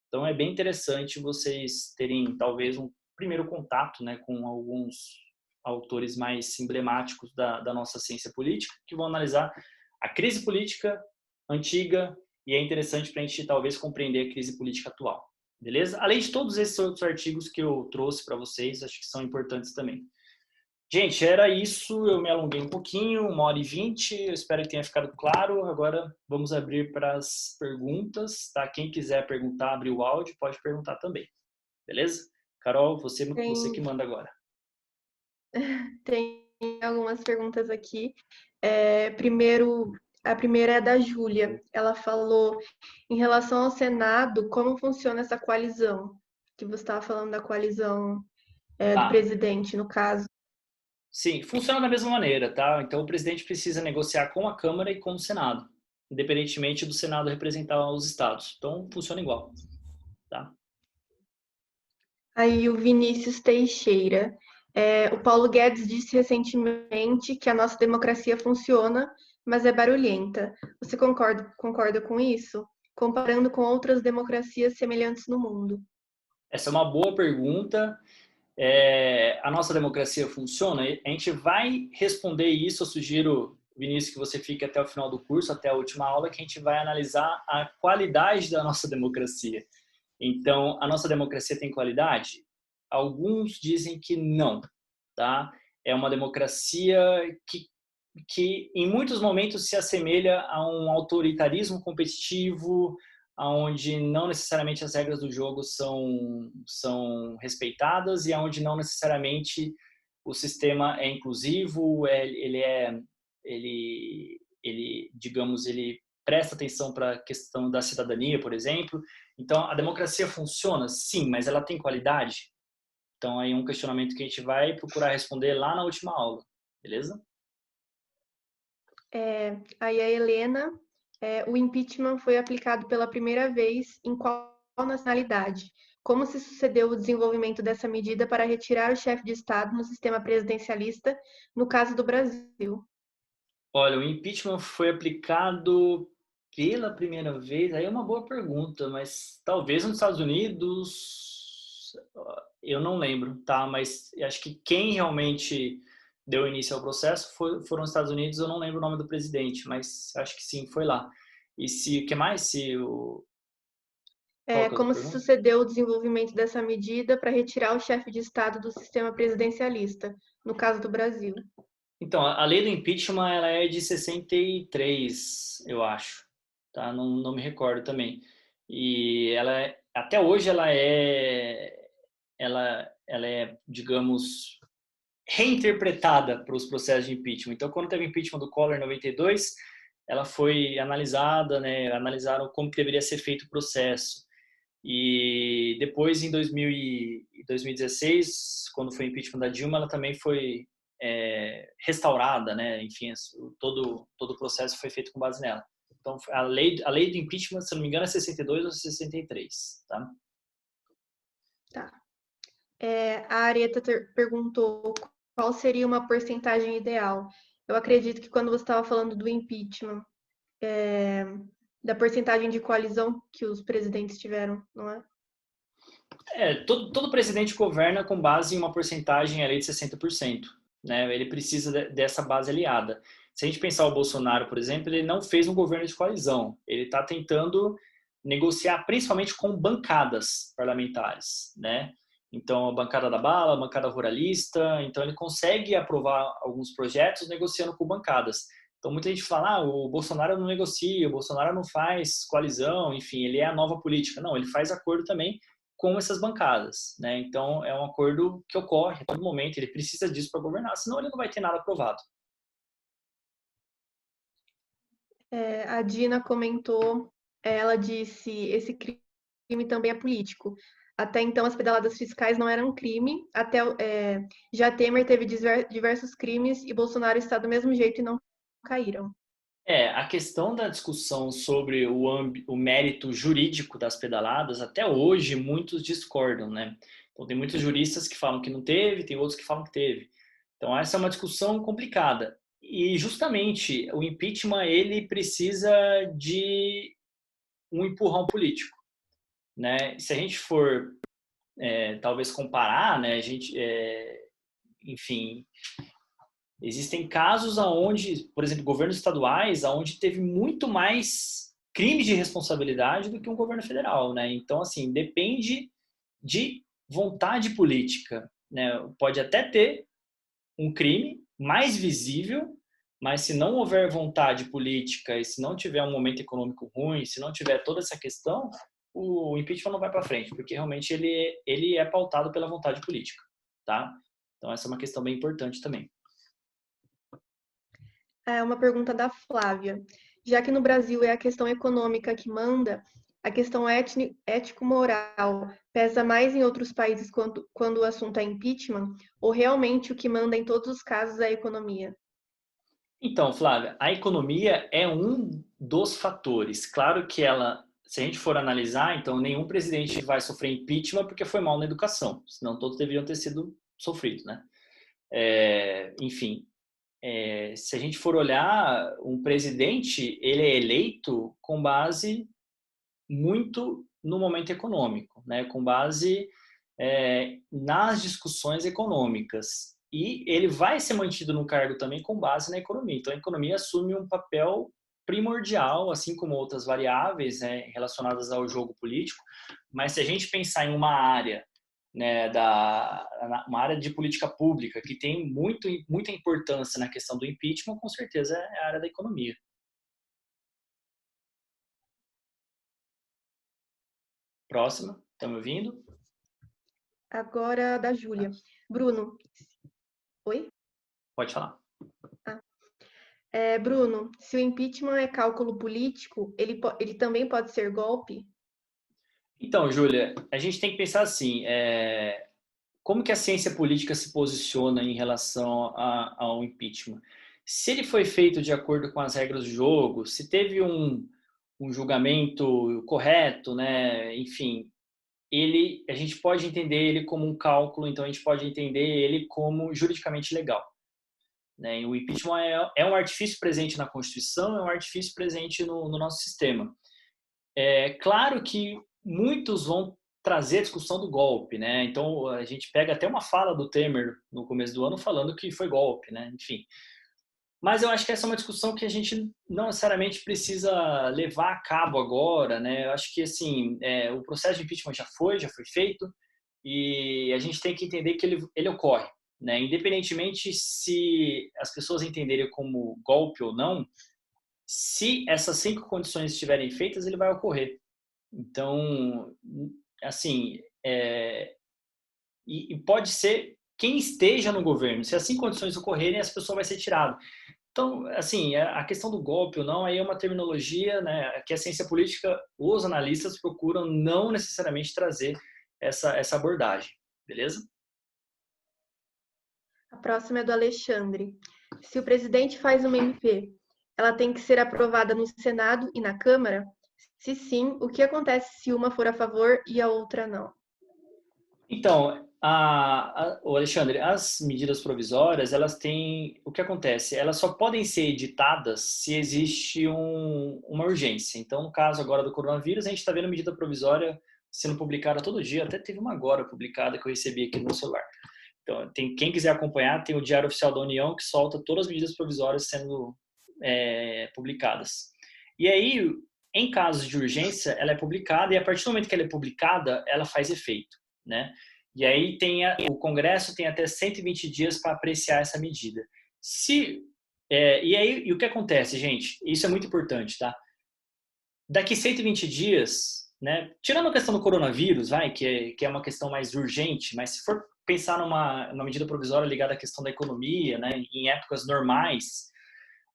Então, é bem interessante vocês terem, talvez, um primeiro contato, né? Com alguns autores mais emblemáticos da nossa ciência política, que vão analisar a crise política antiga e é interessante para a gente talvez compreender a crise política atual, beleza? Além de todos esses outros artigos que eu trouxe para vocês, acho que são importantes também. Gente, era isso, eu me alonguei um pouquinho, 1h20, eu espero que tenha ficado claro. Agora vamos abrir para as perguntas, tá? Quem quiser perguntar, abrir o áudio, pode perguntar também, beleza? Carol, você que manda agora. Tem algumas perguntas aqui. Primeiro, a primeira é da Júlia. Ela falou, em relação ao Senado, como funciona essa coalizão? Que você estava falando da coalizão do presidente, no caso. Sim, funciona da mesma maneira, tá? Então o presidente precisa negociar com a Câmara e com o Senado, independentemente do Senado representar os estados. Então funciona igual, tá? Aí o Vinícius Teixeira. O Paulo Guedes disse recentemente que a nossa democracia funciona, mas é barulhenta. Você concorda com isso? Comparando com outras democracias semelhantes no mundo. Essa é uma boa pergunta. A nossa democracia funciona? A gente vai responder isso. Eu sugiro, Vinícius, que você fique até o final do curso, até a última aula, que a gente vai analisar a qualidade da nossa democracia. Então, a nossa democracia tem qualidade? Alguns dizem que não, tá? É uma democracia que em muitos momentos se assemelha a um autoritarismo competitivo, onde não necessariamente as regras do jogo são respeitadas e onde não necessariamente o sistema é inclusivo, digamos, ele presta atenção para a questão da cidadania, por exemplo. Então, a democracia funciona? Sim, mas ela tem qualidade? Então, aí é um questionamento que a gente vai procurar responder lá na última aula, beleza? Aí a Helena, o impeachment foi aplicado pela primeira vez em qual nacionalidade? Como se sucedeu o desenvolvimento dessa medida para retirar o chefe de Estado no sistema presidencialista, no caso do Brasil? Olha, o impeachment foi aplicado pela primeira vez, aí é uma boa pergunta, mas talvez nos Estados Unidos, eu não lembro, tá? Mas acho que quem realmente deu início ao processo foram os Estados Unidos, eu não lembro o nome do presidente, mas acho que sim, foi lá. E o que mais? Qual que é a outra Como se pergunta? sucedeu o desenvolvimento dessa medida para retirar o chefe de Estado do sistema presidencialista, no caso do Brasil? Então, a lei do impeachment ela é de 63, eu acho, tá? Não me recordo também. E até hoje ela é, digamos, reinterpretada para os processos de impeachment. Então, quando teve o impeachment do Collor em 92, ela foi analisada, né? Analisaram como que deveria ser feito o processo. E depois, em 2016, quando foi o impeachment da Dilma, ela também foi restaurada, né? Enfim, todo o processo foi feito com base nela. Então, a lei do impeachment, se não me engano, é 62 ou 63, tá? Tá. A Arieta perguntou qual seria uma porcentagem ideal? Eu acredito que quando você estava falando do impeachment, da porcentagem de coalizão que os presidentes tiveram, não é? Todo presidente governa com base em uma porcentagem ali de 60%, né? Ele precisa dessa base aliada. Se a gente pensar o Bolsonaro, por exemplo, ele não fez um governo de coalizão. Ele está tentando negociar principalmente com bancadas parlamentares, né? Então, a bancada da bala, a bancada ruralista. Então, ele consegue aprovar alguns projetos negociando com bancadas. Então, muita gente fala, o Bolsonaro não negocia, o Bolsonaro não faz coalizão, enfim, ele é a nova política. Não, ele faz acordo também com essas bancadas, né? Então é um acordo que ocorre a todo momento, ele precisa disso para governar, senão ele não vai ter nada aprovado. A Dina comentou, ela disse, esse crime também é político. Até então, as pedaladas fiscais não eram crime, já Temer teve diversos crimes e Bolsonaro está do mesmo jeito e não caíram. A questão da discussão sobre o mérito jurídico das pedaladas, até hoje muitos discordam, né? Então tem muitos juristas que falam que não teve, tem outros que falam que teve. Então essa é uma discussão complicada. E justamente o impeachment ele precisa de um empurrão político, né? Se a gente for talvez comparar, né? Enfim, existem casos aonde, por exemplo, governos estaduais, aonde teve muito mais crime de responsabilidade do que um governo federal, né? Então, assim, depende de vontade política, né? Pode até ter um crime mais visível, mas se não houver vontade política e se não tiver um momento econômico ruim, se não tiver toda essa questão, o impeachment não vai para frente, porque realmente ele é pautado pela vontade política, tá? Então essa é uma questão bem importante também. É uma pergunta da Flávia. Já que no Brasil é a questão econômica que manda, a questão ético-moral pesa mais em outros países quando o assunto é impeachment, ou realmente o que manda em todos os casos é a economia? Então, Flávia, a economia é um dos fatores. Claro que ela, se a gente for analisar, então nenhum presidente vai sofrer impeachment porque foi mal na educação, senão todos deveriam ter sido sofridos, né? Enfim, se a gente for olhar, um presidente, ele é eleito com base muito no momento econômico, né? Com base nas discussões econômicas. E ele vai ser mantido no cargo também com base na economia. Então, a economia assume um papel primordial, assim como outras variáveis, né, relacionadas ao jogo político. Mas se a gente pensar em uma área, né, uma área de política pública que tem muita importância na questão do impeachment, com certeza é a área da economia. Próxima, estão me ouvindo? Agora da Júlia. Bruno, oi? Pode falar. Bruno, se o impeachment é cálculo político, ele também pode ser golpe? Então, Júlia, a gente tem que pensar assim, como que a ciência política se posiciona em relação ao impeachment? Se ele foi feito de acordo com as regras do jogo, se teve um julgamento correto, né? Enfim, a gente pode entender ele como um cálculo, então a gente pode entender ele como juridicamente legal. Né? E o impeachment é um artifício presente na Constituição, é um artifício presente no nosso sistema. É claro que muitos vão trazer a discussão do golpe, né? Então a gente pega até uma fala do Temer no começo do ano falando que foi golpe, né? Enfim. Mas eu acho que essa é uma discussão que a gente não necessariamente precisa levar a cabo agora, né? Eu acho que assim, o processo de impeachment já foi feito e a gente tem que entender que ele ocorre, né? Independentemente se as pessoas entenderem como golpe ou não, se essas 5 condições estiverem feitas, ele vai ocorrer. Então, assim, e pode ser quem esteja no governo. Se as 5 condições ocorrerem, essa pessoa vai ser tirada. Então, assim, a questão do golpe ou não, aí é uma terminologia, né, que a ciência política, os analistas procuram não necessariamente trazer essa abordagem, beleza? A próxima é do Alexandre. Se o presidente faz uma MP, ela tem que ser aprovada no Senado e na Câmara? Se sim, o que acontece se uma for a favor e a outra não? Então, O Alexandre, as medidas provisórias, elas têm, o que acontece? Elas só podem ser editadas se existe uma urgência. Então, no caso agora do coronavírus, a gente está vendo medida provisória sendo publicada todo dia. Até teve uma agora publicada que eu recebi aqui no meu celular. Então, quem quiser acompanhar, tem o Diário Oficial da União que solta todas as medidas provisórias sendo publicadas. E aí, em casos de urgência, ela é publicada e a partir do momento que ela é publicada, ela faz efeito, né? E aí o Congresso tem até 120 dias para apreciar essa medida. E o que acontece, gente? Isso é muito importante, tá? Daqui 120 dias, né? Tirando a questão do coronavírus, que é uma questão mais urgente, mas se for pensar numa medida provisória ligada à questão da economia, né? Em épocas normais,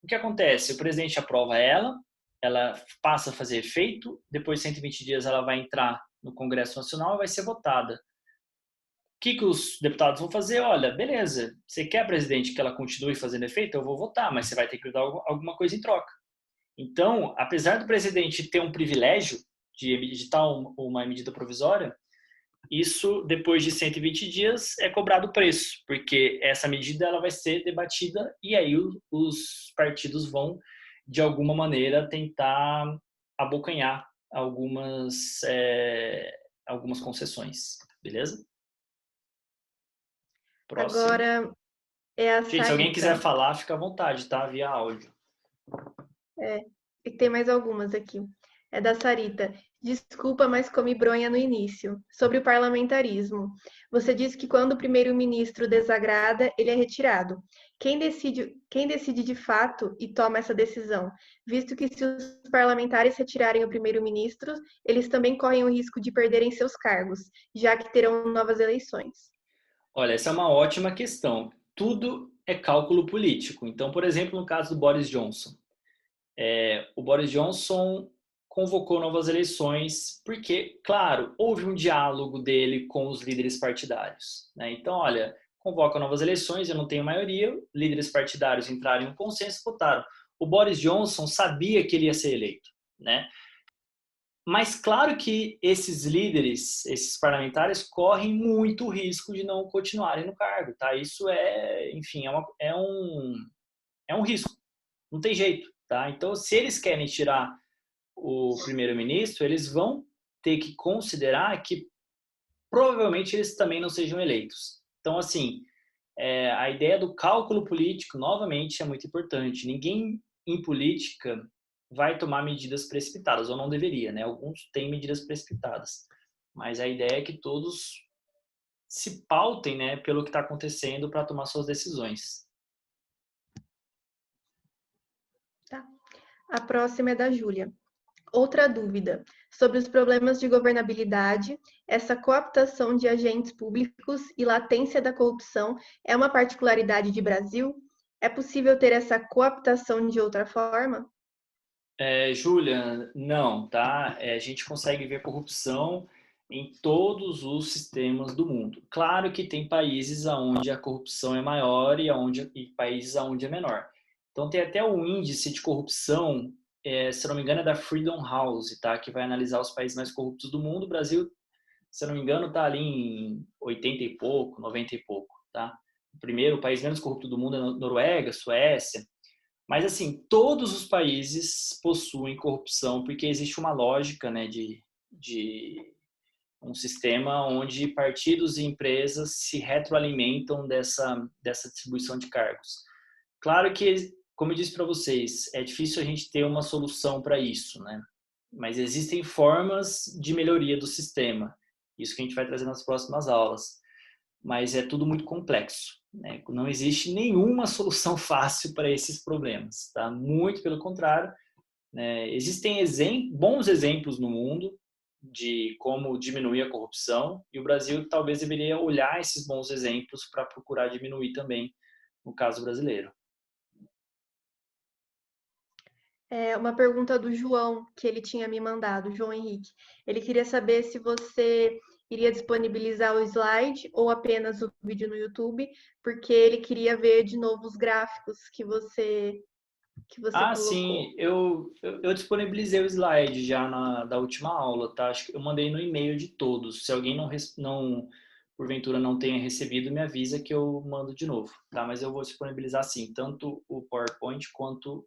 o que acontece? O presidente aprova ela passa a fazer efeito, depois de 120 dias ela vai entrar no Congresso Nacional e vai ser votada. O que os deputados vão fazer? Olha, beleza, você quer, presidente, que ela continue fazendo efeito? Eu vou votar, mas você vai ter que dar alguma coisa em troca. Então, apesar do presidente ter um privilégio de editar uma medida provisória, isso, depois de 120 dias, é cobrado preço, porque essa medida ela vai ser debatida e aí os partidos vão, de alguma maneira, tentar abocanhar algumas concessões. Beleza? Próximo. Agora é a Gente, se alguém quiser Sarita. falar, fica à vontade, tá? Via áudio. E tem mais algumas aqui. É da Sarita. Desculpa, mas comi bronha no início. Sobre o parlamentarismo. Você disse que quando o primeiro-ministro desagrada, ele é retirado. Quem decide de fato e toma essa decisão? Visto que se os parlamentares retirarem o primeiro-ministro, eles também correm o risco de perderem seus cargos, já que terão novas eleições. Olha, essa é uma ótima questão. Tudo é cálculo político. Então, por exemplo, no caso do Boris Johnson. O Boris Johnson convocou novas eleições porque, claro, houve um diálogo dele com os líderes partidários, né? Então, olha, convoca novas eleições, eu não tenho maioria, líderes partidários entraram em um consenso e votaram. O Boris Johnson sabia que ele ia ser eleito, né? Mas claro que esses líderes, esses parlamentares, correm muito risco de não continuarem no cargo, tá? Isso enfim, é um risco, não tem jeito, tá? Então, se eles querem tirar o primeiro-ministro, eles vão ter que considerar que provavelmente eles também não sejam eleitos. Então, assim, a ideia do cálculo político, novamente, é muito importante. Ninguém em política vai tomar medidas precipitadas, ou não deveria, né? Alguns têm medidas precipitadas, mas a ideia é que todos se pautem, né, pelo que está acontecendo para tomar suas decisões. Tá. A próxima é da Júlia. Outra dúvida sobre os problemas de governabilidade, essa cooptação de agentes públicos e latência da corrupção é uma particularidade de Brasil? É possível ter essa cooptação de outra forma? Júlia, não, tá? A gente consegue ver corrupção em todos os sistemas do mundo. Claro que tem países onde a corrupção é maior e países onde é menor. Então tem até um índice de corrupção, se não me engano, é da Freedom House, tá? Que vai analisar os países mais corruptos do mundo. O Brasil, se não me engano, está ali em 80 e pouco, 90 e pouco, tá? O país menos corrupto do mundo é Noruega, Suécia. Mas, assim, todos os países possuem corrupção porque existe uma lógica, né, de um sistema onde partidos e empresas se retroalimentam dessa distribuição de cargos. Claro que, como eu disse para vocês, é difícil a gente ter uma solução para isso, né? Mas existem formas de melhoria do sistema. Isso que a gente vai trazer nas próximas aulas. Mas é tudo muito complexo, né? Não existe nenhuma solução fácil para esses problemas, tá? Muito pelo contrário, né? Existem bons exemplos no mundo de como diminuir a corrupção e o Brasil talvez deveria olhar esses bons exemplos para procurar diminuir também, no caso brasileiro. Uma pergunta do João, que ele tinha me mandado, João Henrique. Ele queria saber se você iria disponibilizar o slide ou apenas o vídeo no YouTube, porque ele queria ver de novo os gráficos que você colocou. Sim, eu disponibilizei o slide já da última aula, tá? Acho que eu mandei no e-mail de todos. Se alguém porventura não tenha recebido, me avisa que eu mando de novo, tá? Mas eu vou disponibilizar sim, tanto o PowerPoint quanto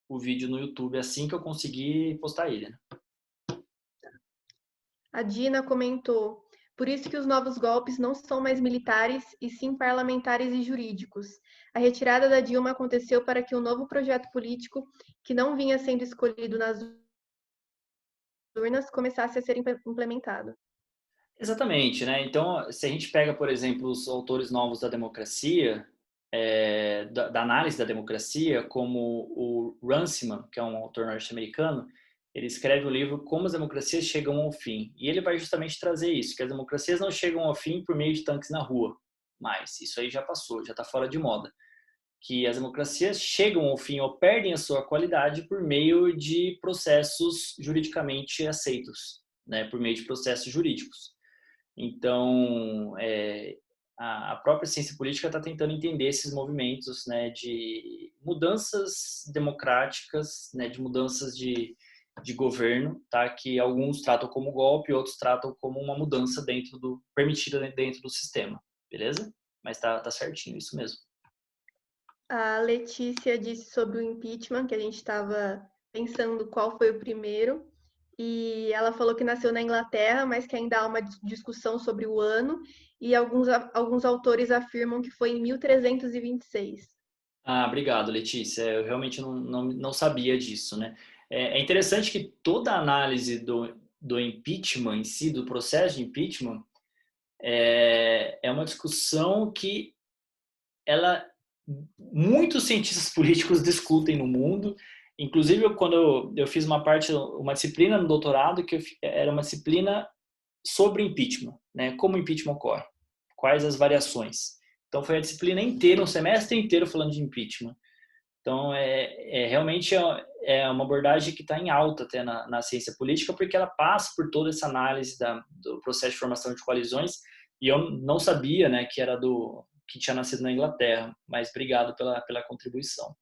o vídeo no YouTube, assim que eu conseguir postar ele, né? A Dina comentou: por isso que os novos golpes não são mais militares, e sim parlamentares e jurídicos. A retirada da Dilma aconteceu para que um novo projeto político, que não vinha sendo escolhido nas urnas, começasse a ser implementado. Exatamente, né? Então, se a gente pega, por exemplo, os autores novos da democracia, da análise da democracia, como o Runciman, que é um autor norte-americano, ele escreve o livro Como as Democracias Chegam ao Fim. E ele vai justamente trazer isso, que as democracias não chegam ao fim por meio de tanques na rua, mas isso aí já passou, já está fora de moda. Que as democracias chegam ao fim ou perdem a sua qualidade por meio de processos juridicamente aceitos, né? Por meio de processos jurídicos. Então, a própria ciência política está tentando entender esses movimentos, né, de mudanças democráticas, né, de mudanças de governo, tá, que alguns tratam como golpe, outros tratam como uma mudança permitida dentro do sistema, beleza? Mas tá certinho, isso mesmo. A Letícia disse sobre o impeachment, que a gente estava pensando qual foi o primeiro, e ela falou que nasceu na Inglaterra, mas que ainda há uma discussão sobre o ano, e alguns autores afirmam que foi em 1326. Ah, obrigado, Letícia. Eu realmente não sabia disso, né? É interessante que toda a análise do impeachment em si, do processo de impeachment, é uma discussão que ela muitos cientistas políticos discutem no mundo. Inclusive, quando eu fiz uma disciplina no doutorado, era uma disciplina sobre impeachment, né? Como o impeachment ocorre, quais as variações. Então, foi a disciplina inteira, um semestre inteiro falando de impeachment. Então, realmente uma abordagem que está em alta até na ciência política, porque ela passa por toda essa análise do processo de formação de coalizões, e eu não sabia, né, que tinha nascido na Inglaterra, mas obrigado pela contribuição.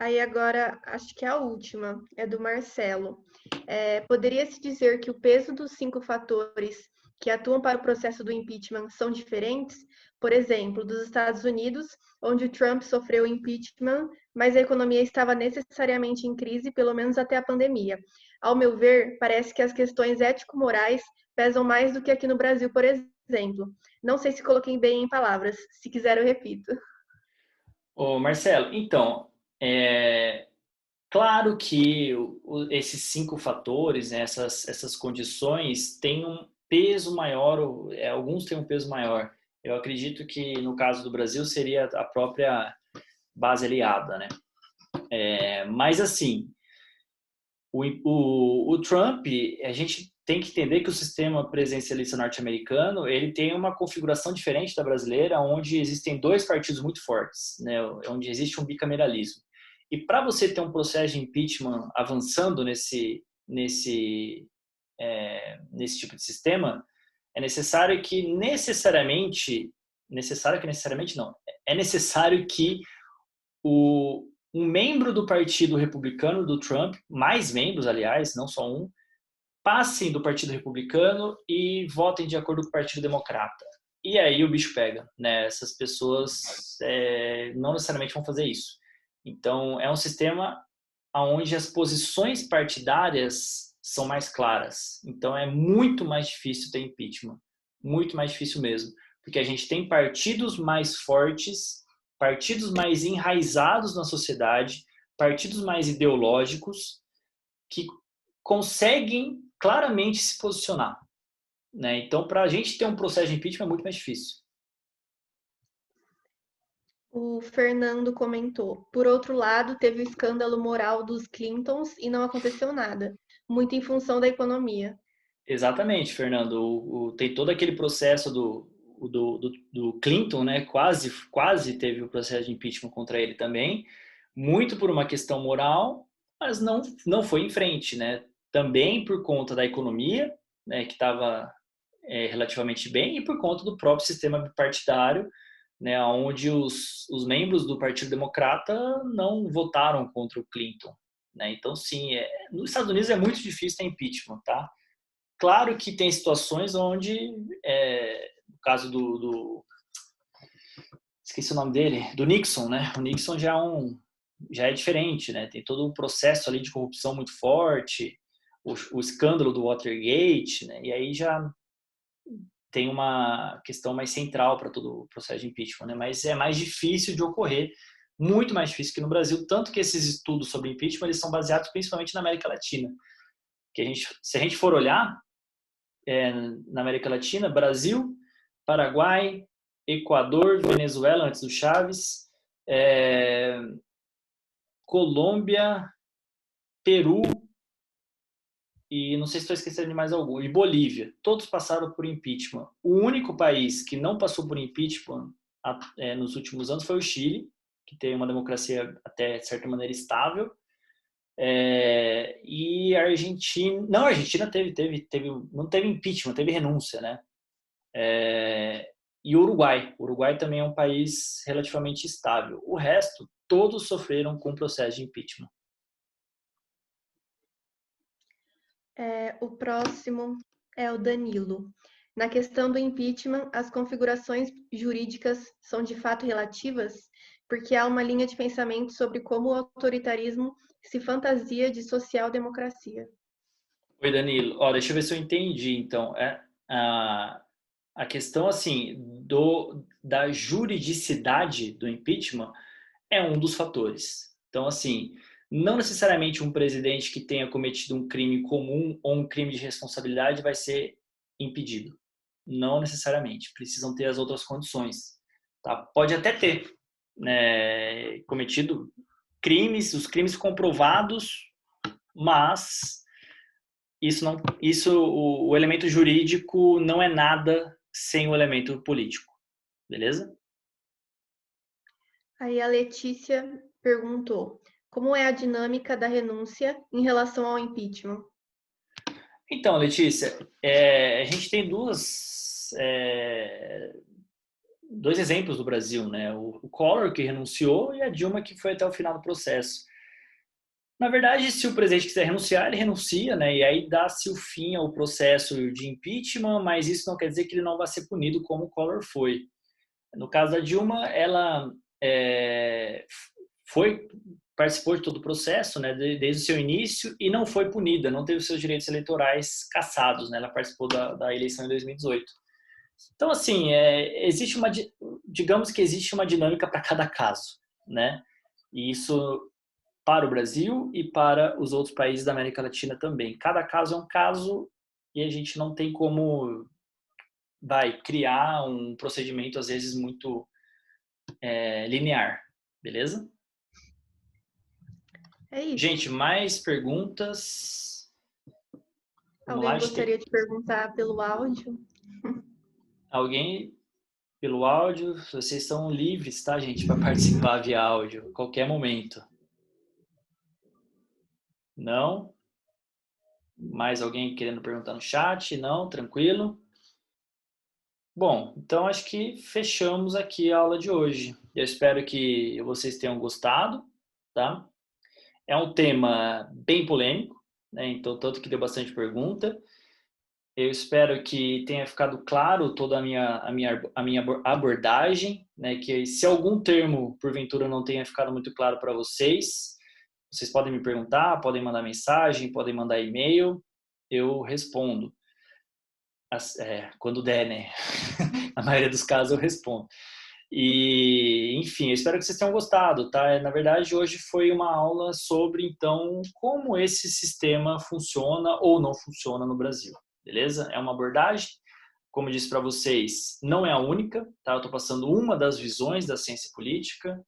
Aí agora, acho que a última é do Marcelo. Poderia-se dizer que o peso dos 5 fatores que atuam para o processo do impeachment são diferentes? Por exemplo, dos Estados Unidos, onde o Trump sofreu impeachment, mas a economia estava necessariamente em crise, pelo menos até a pandemia. Ao meu ver, parece que as questões ético-morais pesam mais do que aqui no Brasil, por exemplo. Não sei se coloquei bem em palavras. Se quiser, eu repito. Ô, Marcelo, então, claro que esses 5 fatores, né, essas condições têm um peso maior, alguns têm um peso maior. Eu acredito que no caso do Brasil seria a própria base aliada, né? Mas assim, o Trump, a gente tem que entender que o sistema presidencialista norte-americano ele tem uma configuração diferente da brasileira, onde existem 2 partidos muito fortes, né? Onde existe um bicameralismo. E para você ter um processo de impeachment avançando nesse tipo de sistema, é necessário que necessariamente não, é necessário que um membro do Partido Republicano do Trump, mais membros, aliás, não só um, passem do Partido Republicano e votem de acordo com o Partido Democrata. E aí o bicho pega, né? Essas pessoas não necessariamente vão fazer isso. Então, é um sistema onde as posições partidárias são mais claras. Então, é muito mais difícil ter impeachment. Muito mais difícil mesmo. Porque a gente tem partidos mais fortes, partidos mais enraizados na sociedade, partidos mais ideológicos, que conseguem claramente se posicionar, né? Então, para a gente ter um processo de impeachment é muito mais difícil. O Fernando comentou: por outro lado, teve o escândalo moral dos Clintons e não aconteceu nada, muito em função da economia. Exatamente, Fernando. Tem todo aquele processo do Clinton, né? Quase teve o processo de impeachment contra ele também, muito por uma questão moral, mas não foi em frente, né? Também por conta da economia, né? Que estava relativamente bem e por conta do próprio sistema bipartidário, né? Onde os membros do Partido Democrata não votaram contra o Clinton, né? Então, sim, nos Estados Unidos é muito difícil ter impeachment, tá? claro que tem situações onde, no caso esqueci o nome dele, do Nixon, né? O Nixon já é diferente, né? Tem todo um processo ali de corrupção muito forte, o escândalo do Watergate, né? E aí já tem uma questão mais central para todo o processo de impeachment, né? Mas é mais difícil de ocorrer, muito mais difícil que no Brasil, tanto que esses estudos sobre impeachment eles são baseados principalmente na América Latina. Que se a gente for olhar na América Latina, Brasil, Paraguai, Equador, Venezuela antes do Chávez, Colômbia, Peru e não sei se estou esquecendo de mais algum, e Bolívia. Todos passaram por impeachment. O único país que não passou por impeachment nos últimos anos foi o Chile, que tem uma democracia até de certa maneira estável. E a Argentina... Não, a Argentina não teve impeachment, teve renúncia, né? E o Uruguai. O Uruguai também é um país relativamente estável. O resto, todos sofreram com o processo de impeachment. O próximo é o Danilo. Na questão do impeachment, as configurações jurídicas são de fato relativas, porque há uma linha de pensamento sobre como o autoritarismo se fantasia de social-democracia. Oi, Danilo. Deixa eu ver se eu entendi. Então, a questão assim da juridicidade do impeachment é um dos fatores. Então, assim, não necessariamente um presidente que tenha cometido um crime comum ou um crime de responsabilidade vai ser impedido. Não necessariamente. Precisam ter as outras condições. Tá? Pode até ter, né, cometido os crimes comprovados, mas o elemento jurídico não é nada sem o elemento político. Beleza? Aí a Letícia perguntou: como é a dinâmica da renúncia em relação ao impeachment? Então, Letícia, a gente tem dois exemplos do Brasil, né? O Collor, que renunciou, e a Dilma, que foi até o final do processo. Na verdade, se o presidente quiser renunciar, ele renuncia, né? E aí dá-se o fim ao processo de impeachment, mas isso não quer dizer que ele não vai ser punido como o Collor foi. No caso da Dilma, ela participou de todo o processo, né, desde o seu início, e não foi punida, não teve os seus direitos eleitorais cassados, né? Ela participou da eleição em 2018. Então, assim, digamos que existe uma dinâmica para cada caso, né? E isso para o Brasil e para os outros países da América Latina também. Cada caso é um caso e a gente não tem como criar um procedimento, às vezes, muito linear, beleza? É isso. Gente, mais perguntas? Alguém gostaria de perguntar pelo áudio? Alguém pelo áudio? Vocês são livres, tá, gente, para participar via áudio, a qualquer momento. Não? Mais alguém querendo perguntar no chat? Não? Tranquilo? Bom, então acho que fechamos aqui a aula de hoje. Eu espero que vocês tenham gostado, tá? É um tema bem polêmico, né? Então, tanto que deu bastante pergunta. Eu espero que tenha ficado claro toda a minha abordagem, né? Que se algum termo, porventura, não tenha ficado muito claro para vocês, vocês podem me perguntar, podem mandar mensagem, podem mandar e-mail, eu respondo. Quando der, né? Na maioria dos casos eu respondo. E, enfim, eu espero que vocês tenham gostado, tá? Na verdade, hoje foi uma aula sobre, então, como esse sistema funciona ou não funciona no Brasil, beleza? É uma abordagem, como eu disse para vocês, não é a única, tá? Eu estou passando uma das visões da ciência política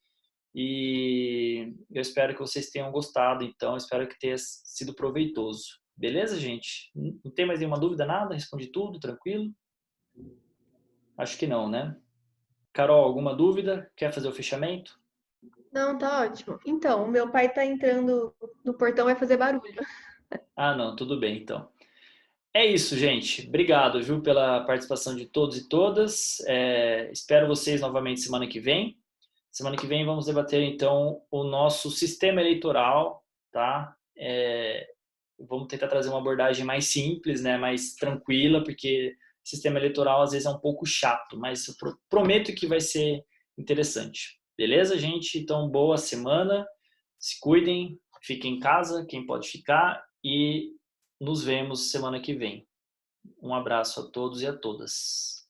e eu espero que vocês tenham gostado, então, espero que tenha sido proveitoso. Beleza, gente? Não tem mais nenhuma dúvida, nada? Respondi tudo, tranquilo? Acho que não, né? Carol, alguma dúvida? Quer fazer o fechamento? Não, tá ótimo. Então, o meu pai tá entrando no portão, vai fazer barulho. Não, tudo bem, então. É isso, gente. Obrigado, viu, pela participação de todos e todas. Espero vocês novamente semana que vem. Semana que vem vamos debater, então, o nosso sistema eleitoral, tá? vamos tentar trazer uma abordagem mais simples, né, mais tranquila, porque o sistema eleitoral às vezes é um pouco chato, mas eu prometo que vai ser interessante. Beleza, gente? Então, boa semana, se cuidem, fiquem em casa, quem pode ficar, e nos vemos semana que vem. Um abraço a todos e a todas.